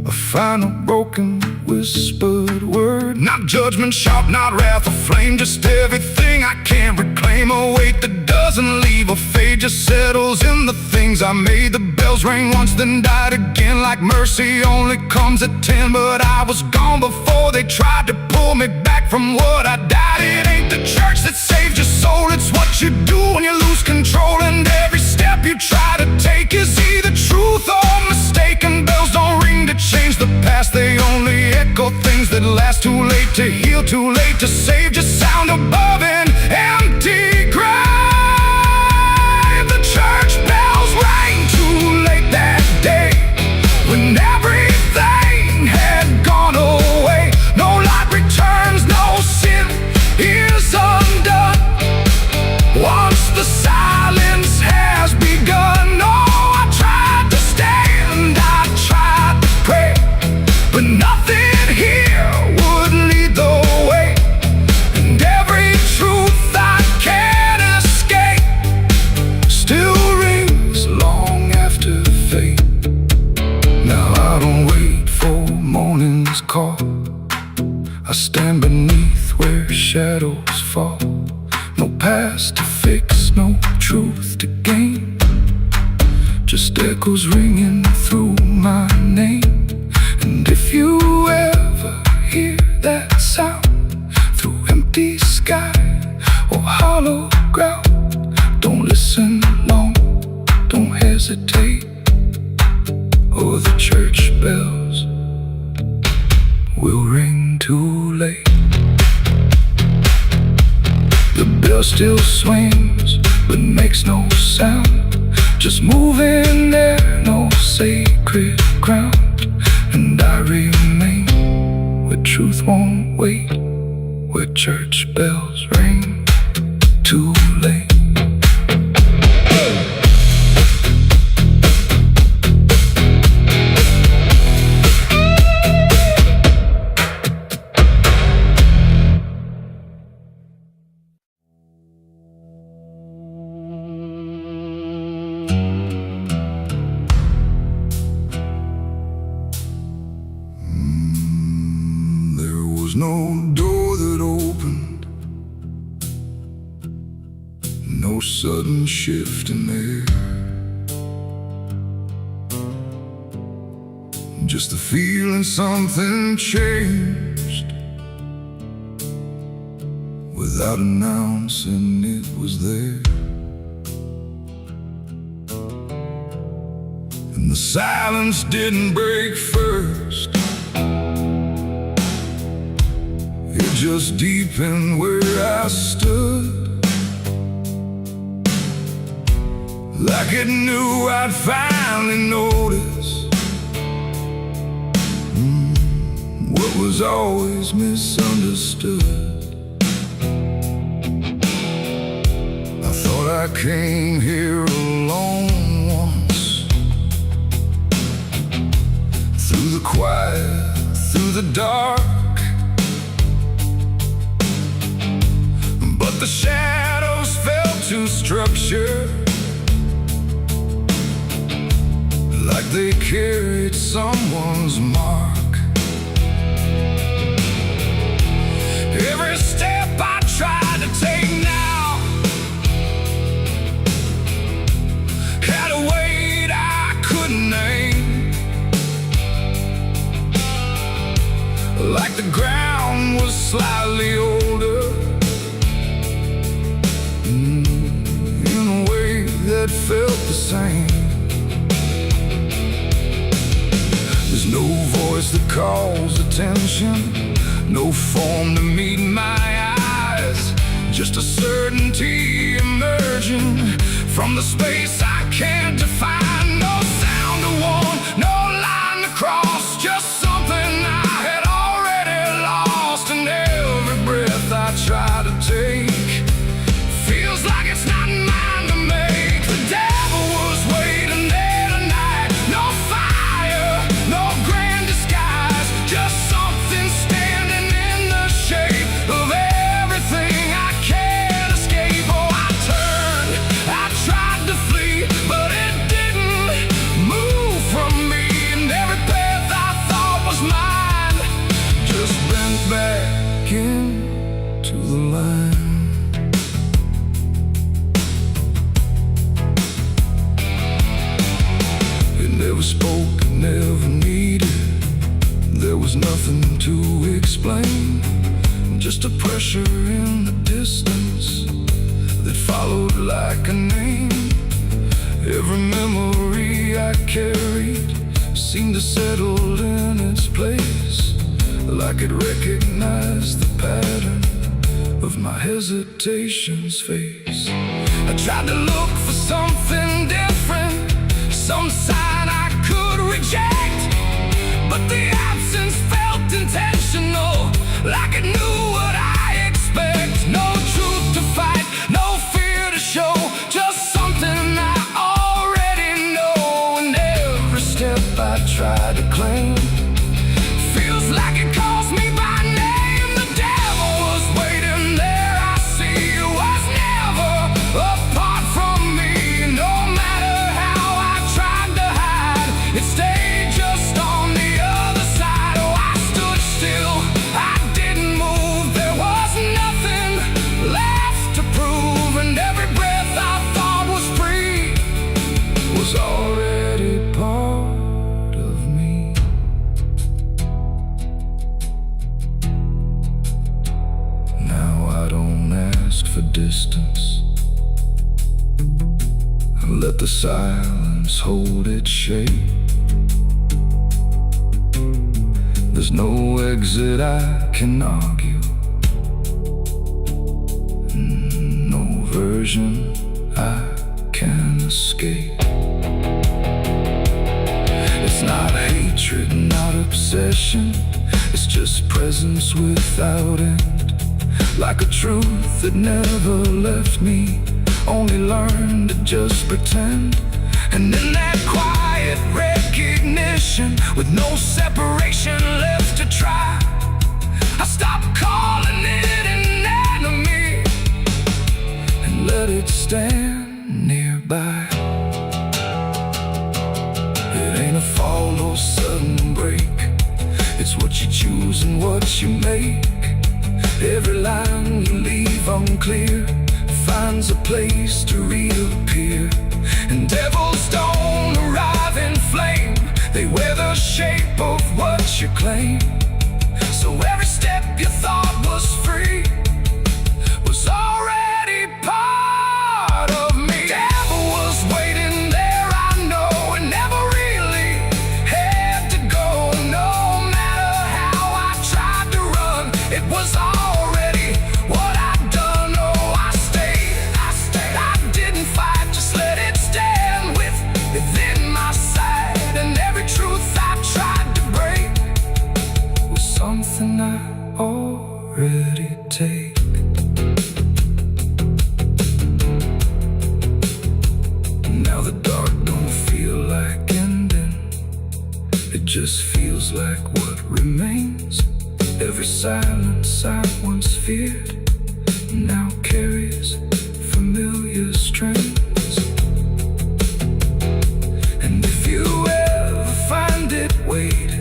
a final broken whispered word. Not judgment sharp, not wrath or flame, just everything I can't reclaim. A weight that doesn't leave or fade, just settles in the things I made. The bells rang once then died again, like mercy only comes at 10. But I was gone before they tried to pull me back. back from what I died. It ain't the church that saved your soul, it's what you do when you lose control. And every step you try to take is either truth or mistaken. Bells don't ring to change the past, they only echo things that last. Too late to heal, too late to save, just sound above an empty grave. The church bells rang too late that day, when everything had gone away. No light returns, no sin is undone once the silence has begun. No, I tried to stand, I tried to pray, but nothing here would lead the way. And every truth I can't escape still rings long after fate. Now I don't wait for morning's call, I stand beneath where shadows fall. No past to fix, no truth to gain, just echoes ringing through my name. And if you ever hear that sound through empty sky or hollow ground, don't listen long, don't hesitate, or the church bells will ring too late. The bell still swings, but makes no sound, just moving there, no sacred ground. And I remain where truth won't wait, where church bells ring too late. No door that opened, no sudden shift in air, just the feeling something changed without announcing it was there. And the silence didn't break first, just deepened where I stood, like it knew I'd finally notice what was always misunderstood. I thought I came here alone once, through the quiet, through the dark, but the shadows fell to structure, like they carried someone's mark. Every step I tried to take now had a weight I couldn't name, like the ground was slightly older, in a way that felt the same. There's no voice that calls attention, no form to meet my eyes, just a certainty emerging from the space I can't define. No sound to warn, no line to cross, just something I had already lost. And every breath I try to take feels like it's not mine to make. The devil was waiting there tonight. No fire, no grand disguise, just something standing in the shape of everything I can't escape. Oh, I turned, I tried to flee, but it didn't in the distance that followed like a name. Every memory I carried seemed to settle in its place, like it recognized the pattern of my hesitation's face. I tried to look for something different, some sign I could reject, but the absence felt intentional, like it knew what I expect. No truth to fight, no fear to show, just something I already know. And every step I try to claim feels like it calls me by name. The devil was waiting there, I see. It was never apart from me. No matter how I tried to hide, it stayed just on the other side. Oh, I stood still, I didn't move. There was nothing left to prove, and every breath I thought was free was already part of me. Now I don't ask for distance, I let the silence hold its shape. There's no exit I can argue, no version I can escape. It's not hatred, not obsession, it's just presence without end. Like a truth that never left me, only learned to just pretend. And in that quiet recognition, with no separation left to try, I stopped calling it an enemy and let it stand nearby. It ain't a fall, no sudden break, it's what you choose and what you make. Every line you leave unclear finds a place to reappear. And devils don't arrive in flame, they wear the shape of what you claim. So every step you thought was free was already part of me. Devil was waiting there, I know, and never really had to go. No matter how I tried to run, it was already what I'd done. Oh, I stayed, I didn't fight, just let it stand within my sight. And every truth I tried to break was something I already take. Now the dark don't feel like ending, it just feels like what remains. Every silence I once feared now carries familiar strings. And if you ever find it, wait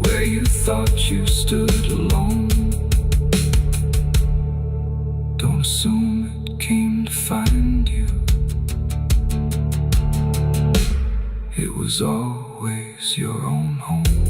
where you thought you stood alone. Don't assume it came to find you, it was always your own home.